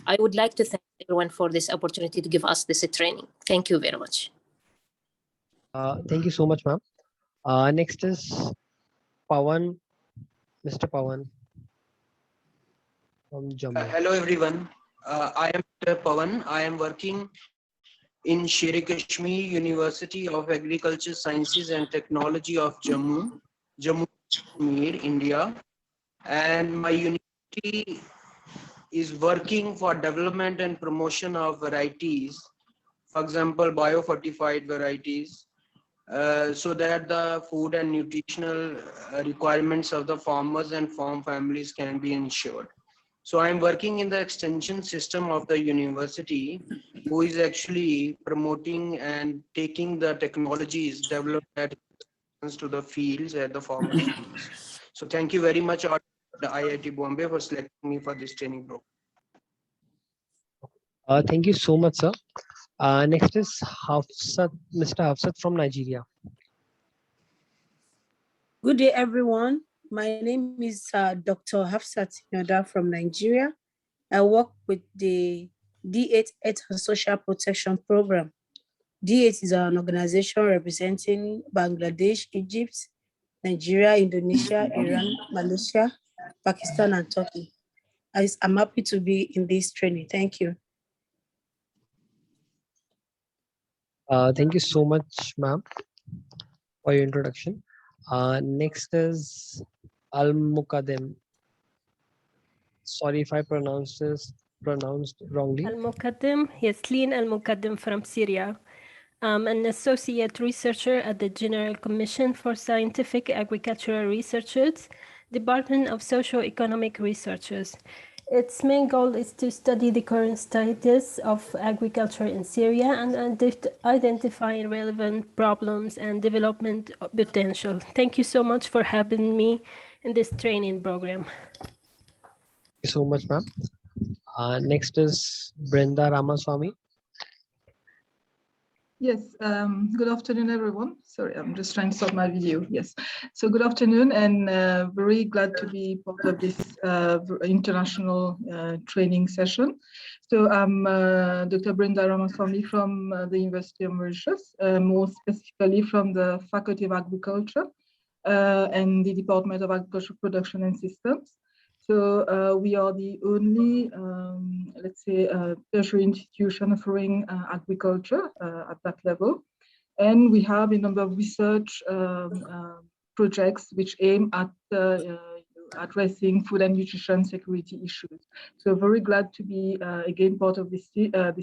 I would like to thank everyone for this opportunity to give us this training. Thank you very much. Thank you so much, ma'am. Next is Pawan, Mr. Pawan from Jammu. Hello, everyone. I am Mr. Pawan. I am working in Sher Kashmir University of Agriculture Sciences and Technology of Jammu, Kashmir, India. And my university is working for development and promotion of varieties, for example, biofortified varieties, so that the food and nutritional requirements of the farmers and farm families can be ensured. So I'm working in the extension system of the university, who is actually promoting and taking the technologies developed at to the fields at the farmers' fields. So thank you very much, the IIT Bombay, for selecting me for this training program. Thank you so much, sir. Next is Hafsat, Mr. Hafsat from Nigeria. Good day, everyone. My name is Dr. Hafsat Yoda from Nigeria. I work with the D8 Health and Social Protection Program. D8 is an organization representing Bangladesh, Egypt, Nigeria, Indonesia, Iran, Malaysia, Pakistan, and Turkey. I'm happy to be in this training. Thank you. Thank you so much, ma'am, for your introduction. Next is Al Muqaddim. Sorry if I pronounced wrongly. Al-Muqaddim, Yaslin Al-Muqaddim from Syria. I'm an associate researcher at the General Commission for Scientific Agricultural Researches, Department of Socio-Economic Researches. Its main goal is to study the current status of agriculture in Syria and identify relevant problems and development potential. Thank you so much for having me in this training program. Thank you so much, ma'am. Next is Brenda Ramaswamy. Yes, good afternoon, everyone. Sorry, I'm just trying to stop my video. Yes, so good afternoon, and very glad to be part of this international training session. So I'm Dr. Brenda Ramaswamy from the University of Mauritius, more specifically from the Faculty of Agriculture and the Department of Agricultural Production and Systems. So we are the only, let's say, tertiary institution offering agriculture at that level. And we have a number of research projects which aim at addressing food and nutrition security issues. So very glad to be again part of this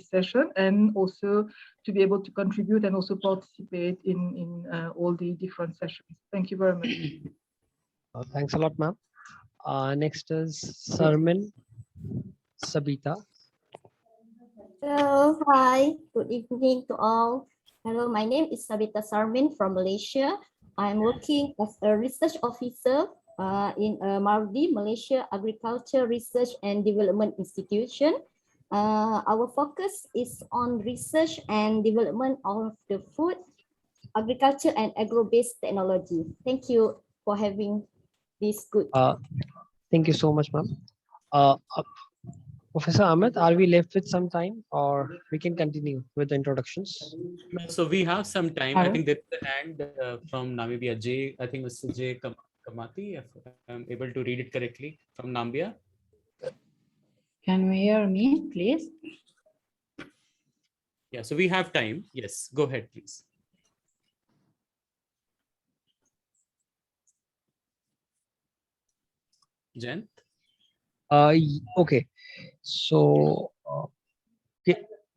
session, and also to be able to contribute and also participate in all the different sessions. Thank you very much. Thanks a lot, ma'am. Next is Sarmin Sabita. Hello, hi, good evening to all. Hello, my name is Sabita Sarmin from Malaysia. I'm working as a research officer in Mardi, Malaysia Agriculture Research and Development Institution. Our focus is on research and development of the food, agriculture, and agro-based technology. Thank you for having this good. Thank you so much, ma'am. Professor Ahmed, are we left with some time, or we can continue with the introductions? So we have some time. I think there's a hand from Namibia. J, I think Mr. J Kamati, if I'm able to read it correctly, from Namibia. Can you hear me, please? Yeah, so we have time. Yes, go ahead, please. Jen? Okay, so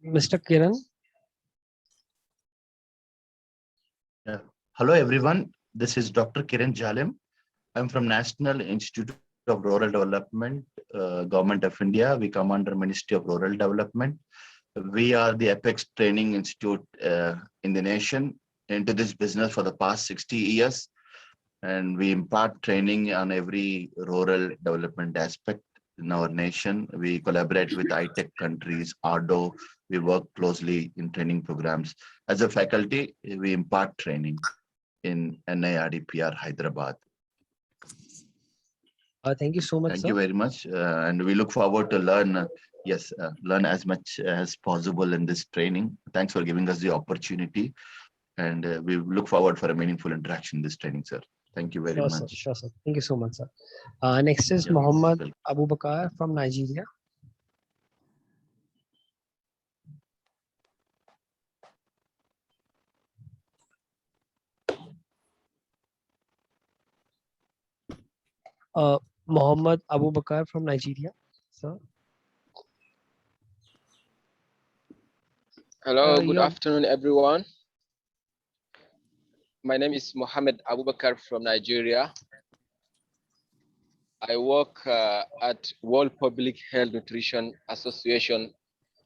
Mr. Kiran. Yeah. Hello, everyone. This is Dr. Kiran Jalim. I'm from National Institute of Rural Development, Government of India. We come under Ministry of Rural Development. We are the apex training institute in the nation into this business for the past 60 years. And we impart training on every rural development aspect in our nation. We collaborate with ITEC countries, AARDO. We work closely in training programs. As a faculty, we impart training in NIRDPR Hyderabad. Thank you so much, Thank sir. you very much. And we look forward to learn, learn as much as possible in this training. Thanks for giving us the opportunity. And we look forward for a meaningful interaction in this training, sir. Thank you very much. Sure, sir. Thank you so much, sir. Next is Muhammad Abu Bakar from Nigeria. Muhammad Abu Bakar from Nigeria, sir. Hello, good afternoon, everyone. My name is Mohammed Abubakar from Nigeria. I work at World Public Health Nutrition Association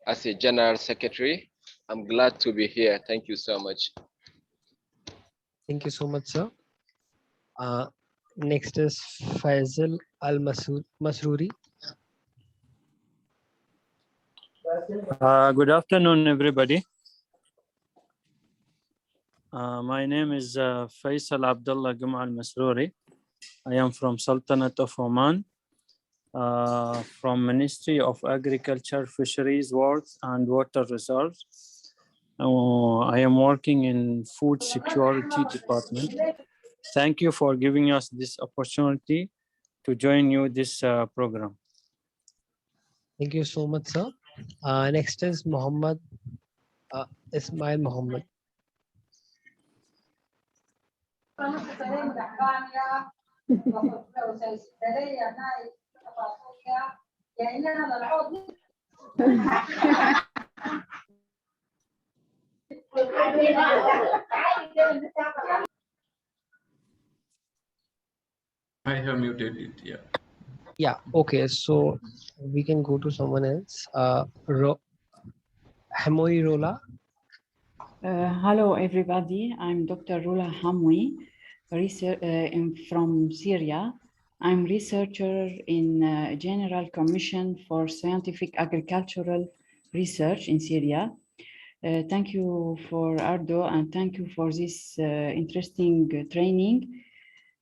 as a General Secretary. I'm glad to be here. Thank you so much. Thank you so much, sir. Next is Faisal Al-Masroori. Good afternoon, everybody. My name is Faisal Abdullah Guma Al-Masroori. I am from Sultanate of Oman, from Ministry of Agriculture, Fisheries, Works, and Water Reserves. I am working in Food Security Department. Thank you for giving us this opportunity to join you this program. Thank you so much, sir. Next is Muhammad Ismail Muhammad. I have muted it, yeah. Yeah, okay, so we can go to someone else. Hamoy Rola. Hello, everybody. I'm Dr. Rula Hamwi, from Syria. I'm researcher in General Commission for Scientific Agricultural Research in Syria. Thank you for AARDO and thank you for this interesting training.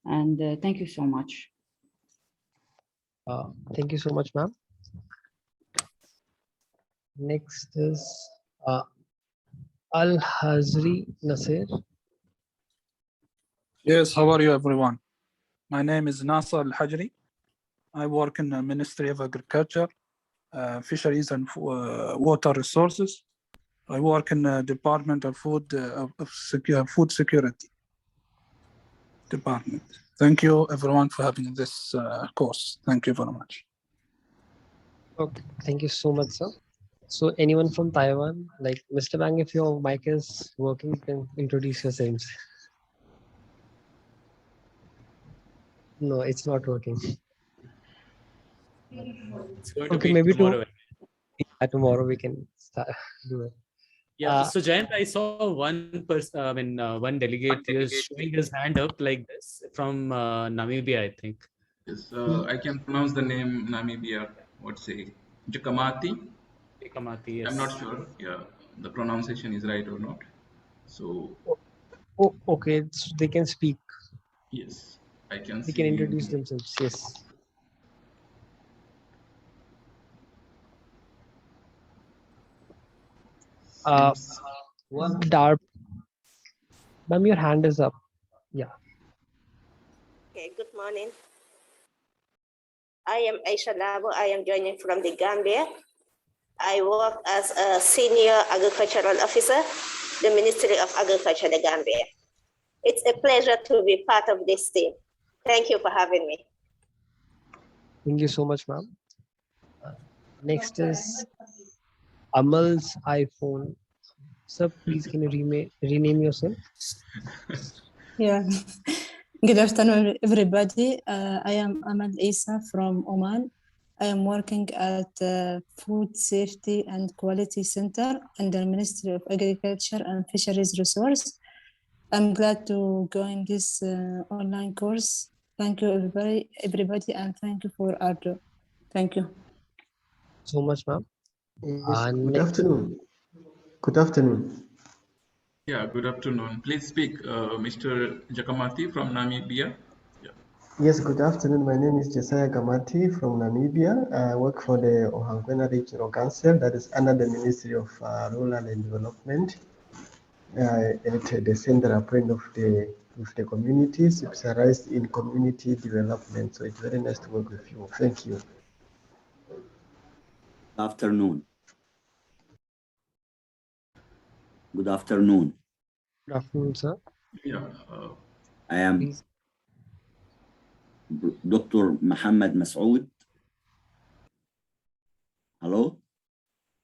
And thank you so much. Thank you so much, ma'am. Next is Al-Hazri Nasir. Yes, how are you, everyone? My name is Nasser Al-Hajri. I work in the Ministry of Agriculture, Fisheries and Water Resources. I work in the Department of Food Security Department. Thank you, everyone, for having this course. Thank you very much. Okay, thank you so much, sir. So anyone from Taiwan, like Mr. Bang, if your mic is working, you can introduce yourselves. No, it's not working. It's going to Okay, be maybe tomorrow. tomorrow we can start, do it. Yeah. So Jayant, I saw one person, one delegate is showing his hand up like this from Namibia, I think. Yes, I can pronounce the name Namibia. What's say? Jakamati. Jakamati, yes. I'm not sure. Yeah, the pronunciation is right or not. So. Oh, okay. They can speak. Yes, I can They see can you. introduce themselves. Yes. Darp. Ma'am, your hand is up. Yeah. Okay, good morning. I am Aisha Labo. I am joining from the Gambia. I work as a senior agricultural officer, the Ministry of Agriculture, the Gambia. It's a pleasure to be part of this team. Thank you for having me. Thank you so much, ma'am. Next is Amal's iPhone. Sir, please can you rename yourself? Yeah. Good afternoon, everybody. I am Amal Isa from Oman. I am working at Food Safety and Quality Center under Ministry of Agriculture and Fisheries Resource. I'm glad to join this online course. Thank you, everybody, and thank you for AARDO. Thank you. So much, ma'am. Yes, good afternoon. Good afternoon. Yeah, good afternoon. Please speak, Mr. Jakamati from Namibia. Yeah. Yes, good afternoon. My name is Josiah Gamati from Namibia. I work for the Ohangwena Regional Council that is under the Ministry of Rural and Development. At the central point of the communities, specialized in community development. So it's very nice to work with you. Thank you. Good afternoon. Good afternoon. Good afternoon, sir. Yeah. I am Dr. Muhammad Masoud. Hello?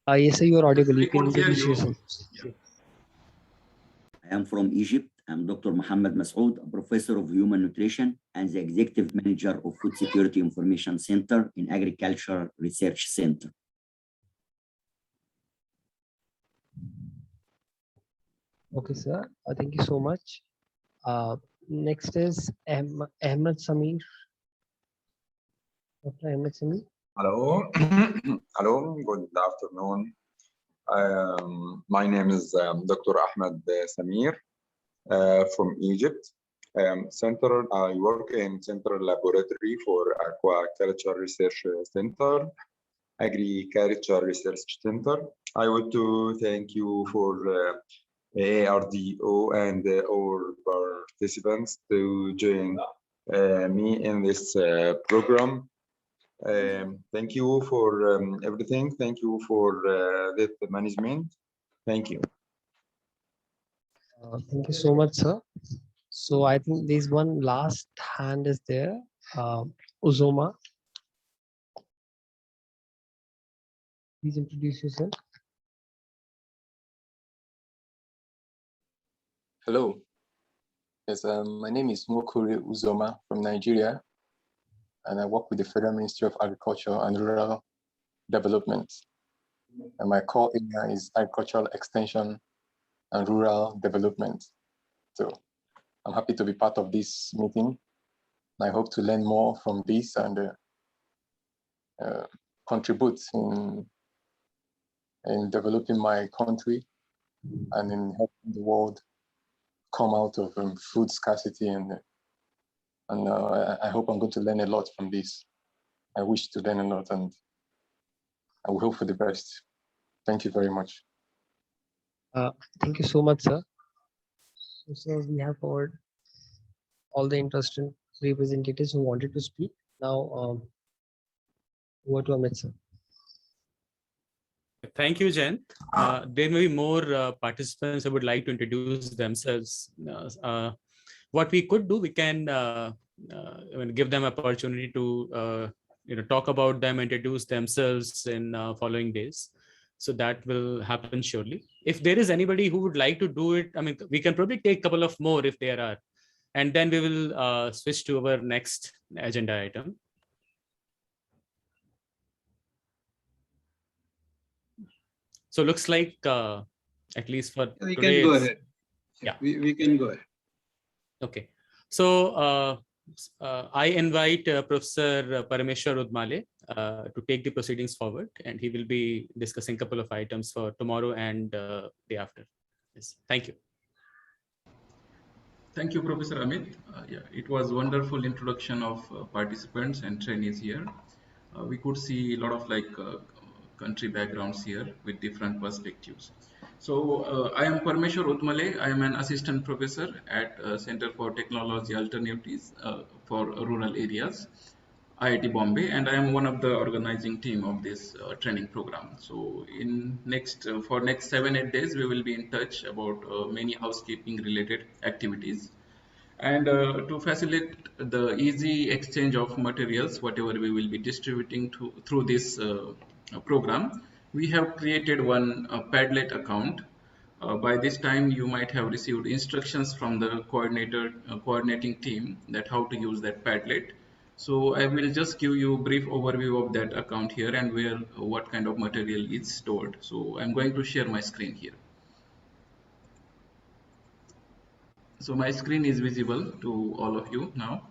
Yes, sir, you are audible. You I can could hear introduce you. yourself. Yeah. I am from Egypt. I'm Dr. Muhammad Masoud, a professor of human nutrition and the executive manager of Food Security Information Center in Agriculture Research Center. Okay, sir. Thank you so much. Next is Ahmed Samir. Dr. Ahmed Samir. Hello. Hello. Good afternoon. My name is Dr. Ahmed Samir from Egypt. I work in Central Laboratory for Aquaculture Research Center, Agriculture Research Center. I want to thank you for AARDO and all participants to join me in this program. Thank you for everything. Thank you for the management. Thank you. Thank you so much, sir. So I think there's one last hand is there. Uzoma. Please introduce yourself. Hello. Yes, my name is Mokuri Uzoma from Nigeria, and I work with the Federal Ministry of Agriculture and Rural Development. And my core area is agricultural extension and rural development. So I'm happy to be part of this meeting. I hope to learn more from this and contribute in developing my country and in helping the world come out of food scarcity. And I hope I'm going to learn a lot from this. I wish to learn a lot, and I will hope for the best. Thank you very much. Thank you so much, sir. So we have heard all the interested representatives who wanted to speak. Now, over to Amit, sir. Thank you, Jen. There may be more participants who would like to introduce themselves. What we could do, we can give them opportunity to talk about them, introduce themselves in following days. So that will happen surely. If there is anybody who would like to do it, I mean, we can probably take a couple of more if there are, and then we will switch to our next agenda item. So looks like at least for we today, can go ahead. Yeah, we can go ahead. Okay. So I invite Professor Parameshwar Udmale to take the proceedings forward, and he will be discussing a couple of items for tomorrow and day after. Yes. Thank you. Thank you, Professor Amit. Yeah, it was wonderful introduction of participants and trainees here. We could see a lot of country backgrounds here with different perspectives. So I am Parameshwar Utmale. I am an assistant professor at Center for Technology Alternatives for Rural Areas, IIT Bombay, and I am one of the organizing team of this training program. So in for next 7-8 days, we will be in touch about many housekeeping related activities. And to facilitate the easy exchange of materials, whatever we will be distributing through this program, we have created one Padlet account. By this time, you might have received instructions from the coordinating team that how to use that Padlet. So I will just give you a brief overview of that account here and what kind of material is stored. So I'm going to share my screen here. So my screen is visible to all of you now.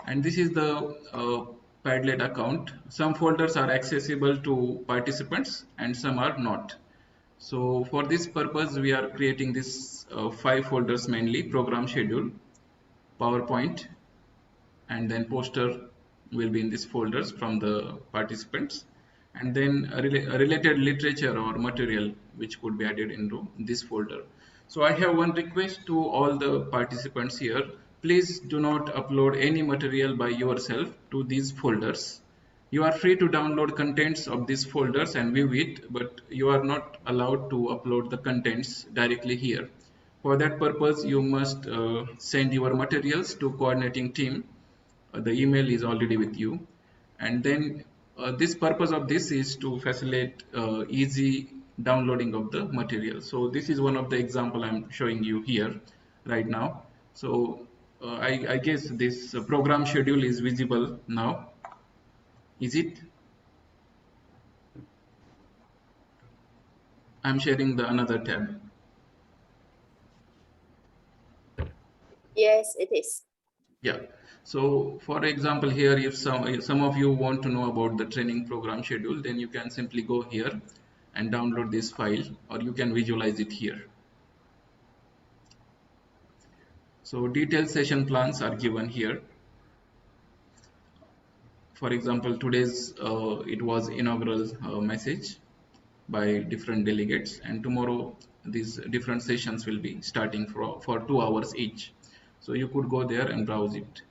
And this is the Padlet account. Some folders are accessible to participants and some are not. So for this purpose, we are creating this 5 folders mainly: program schedule, PowerPoint, and then poster will be in these folders from the participants, and then a related literature or material which could be added into this folder. So I have one request to all the participants here. Please do not upload any material by yourself to these folders. You are free to download contents of these folders and view it, but you are not allowed to upload the contents directly here. For that purpose, you must send your materials to coordinating team. The email is already with you, and then this purpose of this is to facilitate easy downloading of the material. So this is one of the example I'm showing you here right now. So I guess this program schedule is visible now. Is it? I'm sharing the another tab. Yes, it is. Yeah. So for example, here, if some of you want to know about the training program schedule, then you can simply go here and download this file, or you can visualize it here. So detailed session plans are given here. For example, today's it was inaugural message by different delegates, and tomorrow these different sessions will be starting for 2 hours each. So you could go there and browse it.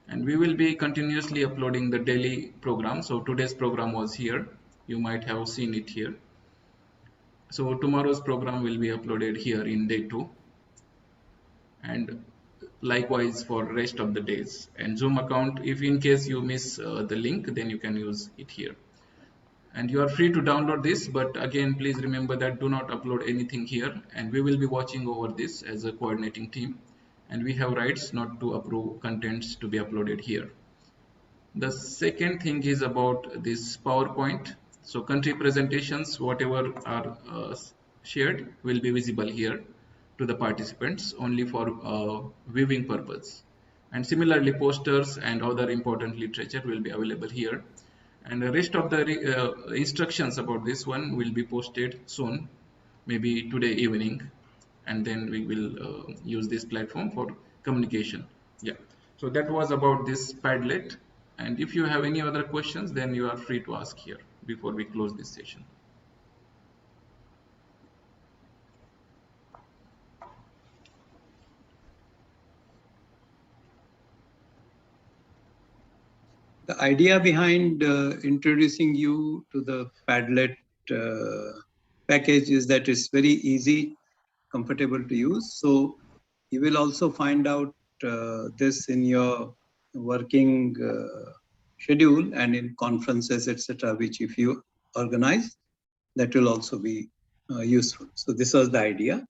And we will be continuously uploading the daily program. So today's program was here. You might have seen it here. So tomorrow's program will be uploaded here in day 2. And likewise for rest of the days. And Zoom account, if in case you miss the link, then you can use it here. And you are free to download this, but again, please remember that do not upload anything here. And we will be watching over this as a coordinating team. And we have rights not to approve contents to be uploaded here. The second thing is about this PowerPoint. So country presentations, whatever are shared, will be visible here to the participants only for viewing purpose. And similarly, posters and other important literature will be available here. And the rest of the instructions about this one will be posted soon maybe today evening, and then we will use this platform for communication. Yeah, so that was about this Padlet. And if you have any other questions, then you are free to ask here before we close this session. The idea behind introducing you to the Padlet package is that it's very easy, comfortable to use. So you will also find out this in your working schedule and in conferences, etc., which if you organize, that will also be useful. So this was the idea.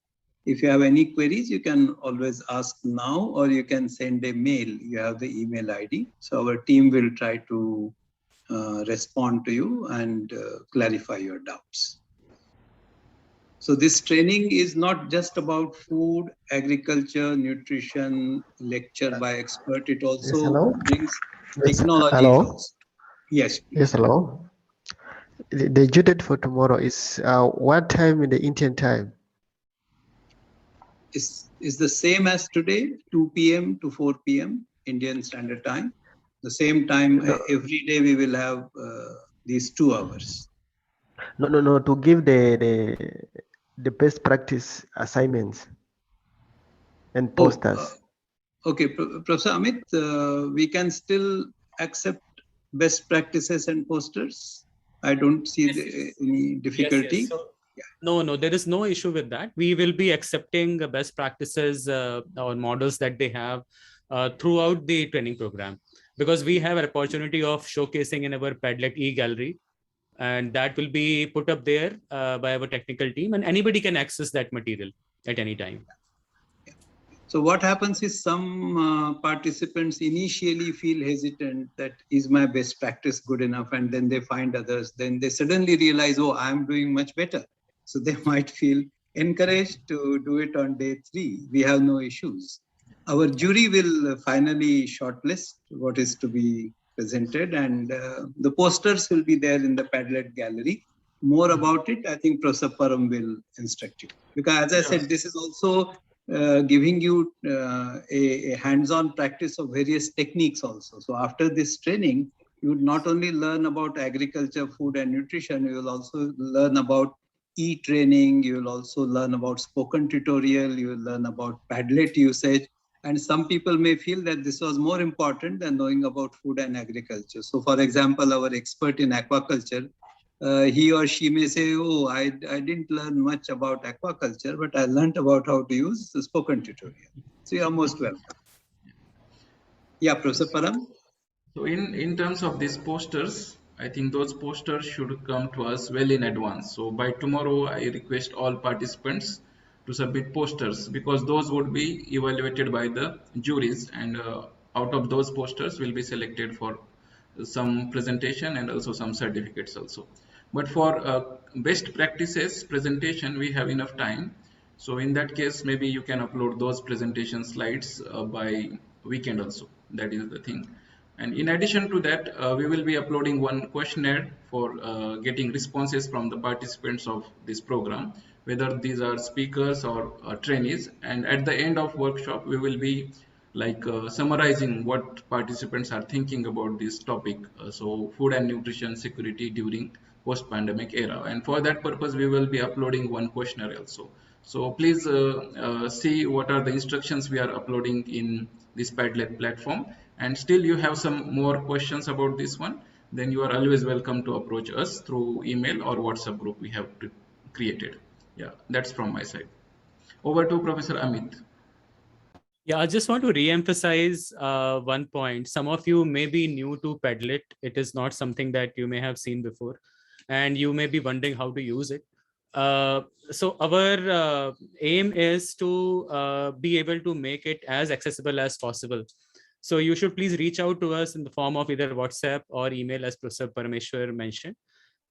If you have any queries, you can always ask now, or you can send a mail. You have the email ID. So our team will try to respond to you and clarify your doubts. So this training is not just about food, agriculture, nutrition, lecture by expert. It also Yes, hello. brings Yes, technology. hello. Yes, please. Yes, hello. The due date for tomorrow is what time in the Indian time? Is the same as today, 2 p.m. to 4 p.m. Indian Standard Time. The same time every day we will have these 2 hours. No. To give the best practice assignments and posters. Okay, Professor Amit, we can still accept best practices and posters. I don't see any difficulty. Yes. So, no, there is no issue with that. We will be accepting best practices or models that they have throughout the training program, because we have an opportunity of showcasing in our Padlet e-gallery, and that will be put up there by our technical team, and anybody can access that material at any time. So what happens is some participants initially feel hesitant that is my best practice good enough, and then they find others, then they suddenly realize, oh, I'm doing much better. So they might feel encouraged to do it on day 3. We have no issues. Our jury will finally shortlist what is to be presented, and the posters will be there in the Padlet gallery. More about it, I think Professor Param will instruct you. Because as I said, this is also giving you a hands-on practice of various techniques also. So after this training, you would not only learn about agriculture, food and nutrition, you will also learn about e-training, you will also learn about spoken tutorial, you will learn about Padlet usage. And some people may feel that this was more important than knowing about food and agriculture. So for example, our expert in aquaculture, he or she may say, oh, I didn't learn much about aquaculture, but I learned about how to use the spoken tutorial. So you are most welcome. Yeah, Professor Param? So in terms of these posters, I think those posters should come to us well in advance. So by tomorrow, I request all participants to submit posters, because those would be evaluated by the juries, and out of those posters will be selected for some presentation and also some certificates also. But for best practices presentation, we have enough time. So in that case, maybe you can upload those presentation slides by weekend also. That is the thing. And in addition to that, we will be uploading one questionnaire for getting responses from the participants of this program, whether these are speakers or trainees. And at the end of workshop, we will be summarizing what participants are thinking about this topic. So food and nutrition security during post-pandemic era. And for that purpose, we will be uploading one questionnaire also. So please see what are the instructions we are uploading in this Padlet platform. And still you have some more questions about this one, then you are always welcome to approach us through email or WhatsApp group we have created. Yeah, that's from my side. Over to Professor Amit. Yeah, I just want to re-emphasize one point. Some of you may be new to Padlet. It is not something that you may have seen before, and you may be wondering how to use it. So our aim is to be able to make it as accessible as possible. So you should please reach out to us in the form of either WhatsApp or email, as Professor Parameshwar mentioned,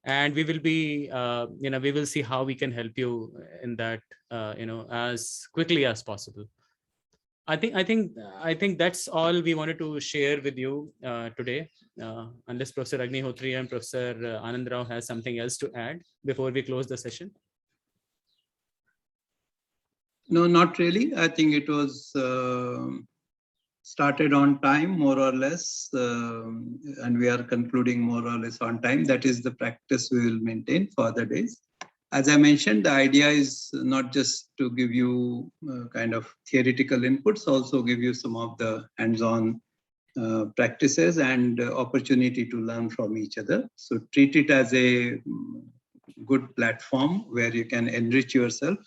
and we will be, we will see how we can help you in that, as quickly as possible. I think that's all we wanted to share with you today. Unless Professor Agnihotri and Professor Anand Rao has something else to add before we close the session. No, not really. I think it was started on time, more or less, and we are concluding more or less on time. That is the practice we will maintain for the days. As I mentioned, the idea is not just to give you kind of theoretical inputs, also give you some of the hands-on practices and opportunity to learn from each other. So treat it as a good platform where you can enrich yourself.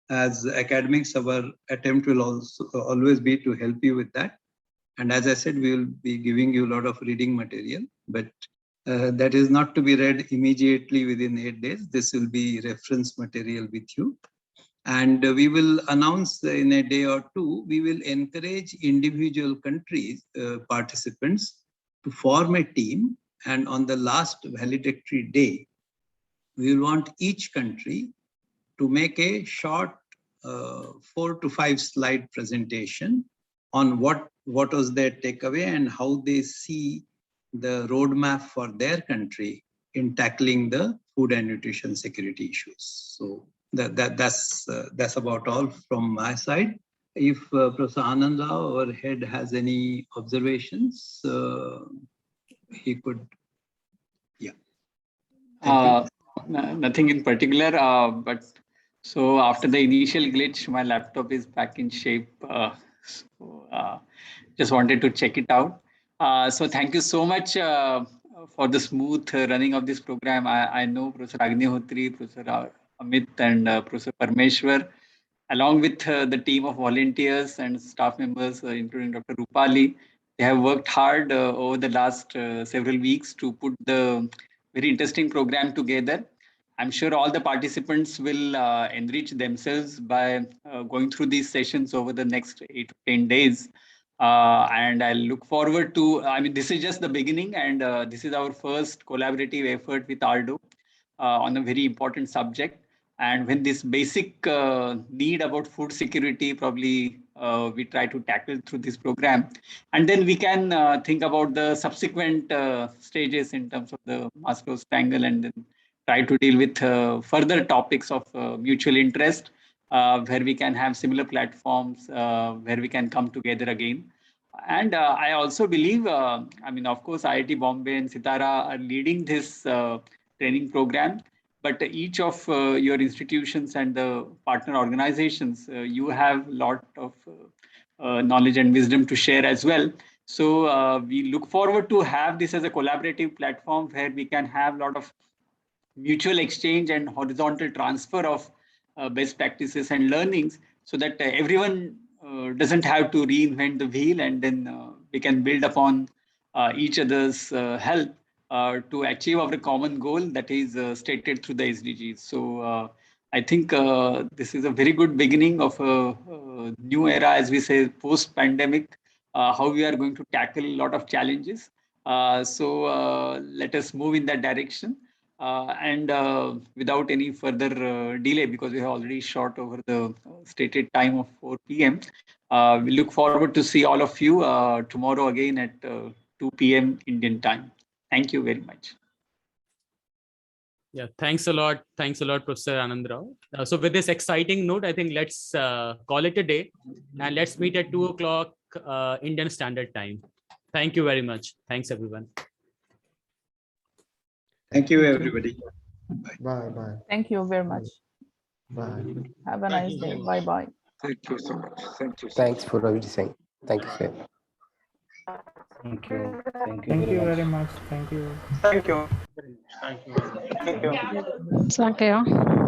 As academics, our attempt will also always be to help you with that. And as I said, we will be giving you a lot of reading material, but that is not to be read immediately within 8 days. This will be reference material with you. And we will announce in a day or two, we will encourage individual countries, participants to form a team. And on the last valedictory day, we will want each country to make a short 4 to 5 slide presentation on what was their takeaway and how they see the roadmap for their country in tackling the food and nutrition security issues. So that's about all from my side. If Professor Anand Rao, our head, has any observations, he could. Yeah. Nothing in particular, but so after the initial glitch, my laptop is back in shape. Just wanted to check it out. So thank you so much for the smooth running of this program. I know Professor Agnihotri, Professor Amit, and Professor Parmeshwar, along with the team of volunteers and staff members, including Dr. Rupali. They have worked hard over the last several weeks to put the very interesting program together. I'm sure all the participants will enrich themselves by going through these sessions over the next 8 to 10 days. And I look forward to, I mean, this is just the beginning, and this is our first collaborative effort with AARDO on a very important subject. And when this basic need about food security, probably we try to tackle through this program. And then we can think about the subsequent stages in terms of the Maslow's triangle, and then try to deal with further topics of mutual interest, where we can have similar platforms, where we can come together again. And I also believe, I mean, of course, IIT Bombay and Sitara are leading this training program. But each of your institutions and the partner organizations, you have a lot of knowledge and wisdom to share as well. So we look forward to have this as a collaborative platform where we can have a lot of mutual exchange and horizontal transfer of best practices and learnings, so that everyone doesn't have to reinvent the wheel, and then we can build upon each other's help to achieve our common goal that is stated through the SDGs. So I think this is a very good beginning of a new era, as we say, post-pandemic, how we are going to tackle a lot of challenges. So let us move in that direction. And without any further delay, because we have already shot over the stated time of 4 p.m., we look forward to see all of you tomorrow again at 2 p.m. Indian time. Thank you very much. Yeah, thanks a lot. Thanks a lot, Professor Anand Rao. So with this exciting note, I think let's call it a day, and let's meet at 2 o'clock Indian Standard Time. Thank you very much. Thanks, everyone. Thank you, everybody. Bye. Bye. Thank you very much. Bye. Have a nice day. Bye bye. Thank you so much. Thank you. Thanks for everything. Thank you, sir. Thank you. Thank you very much. Thank you. Thank you. Thank you. Thank you. Thank you.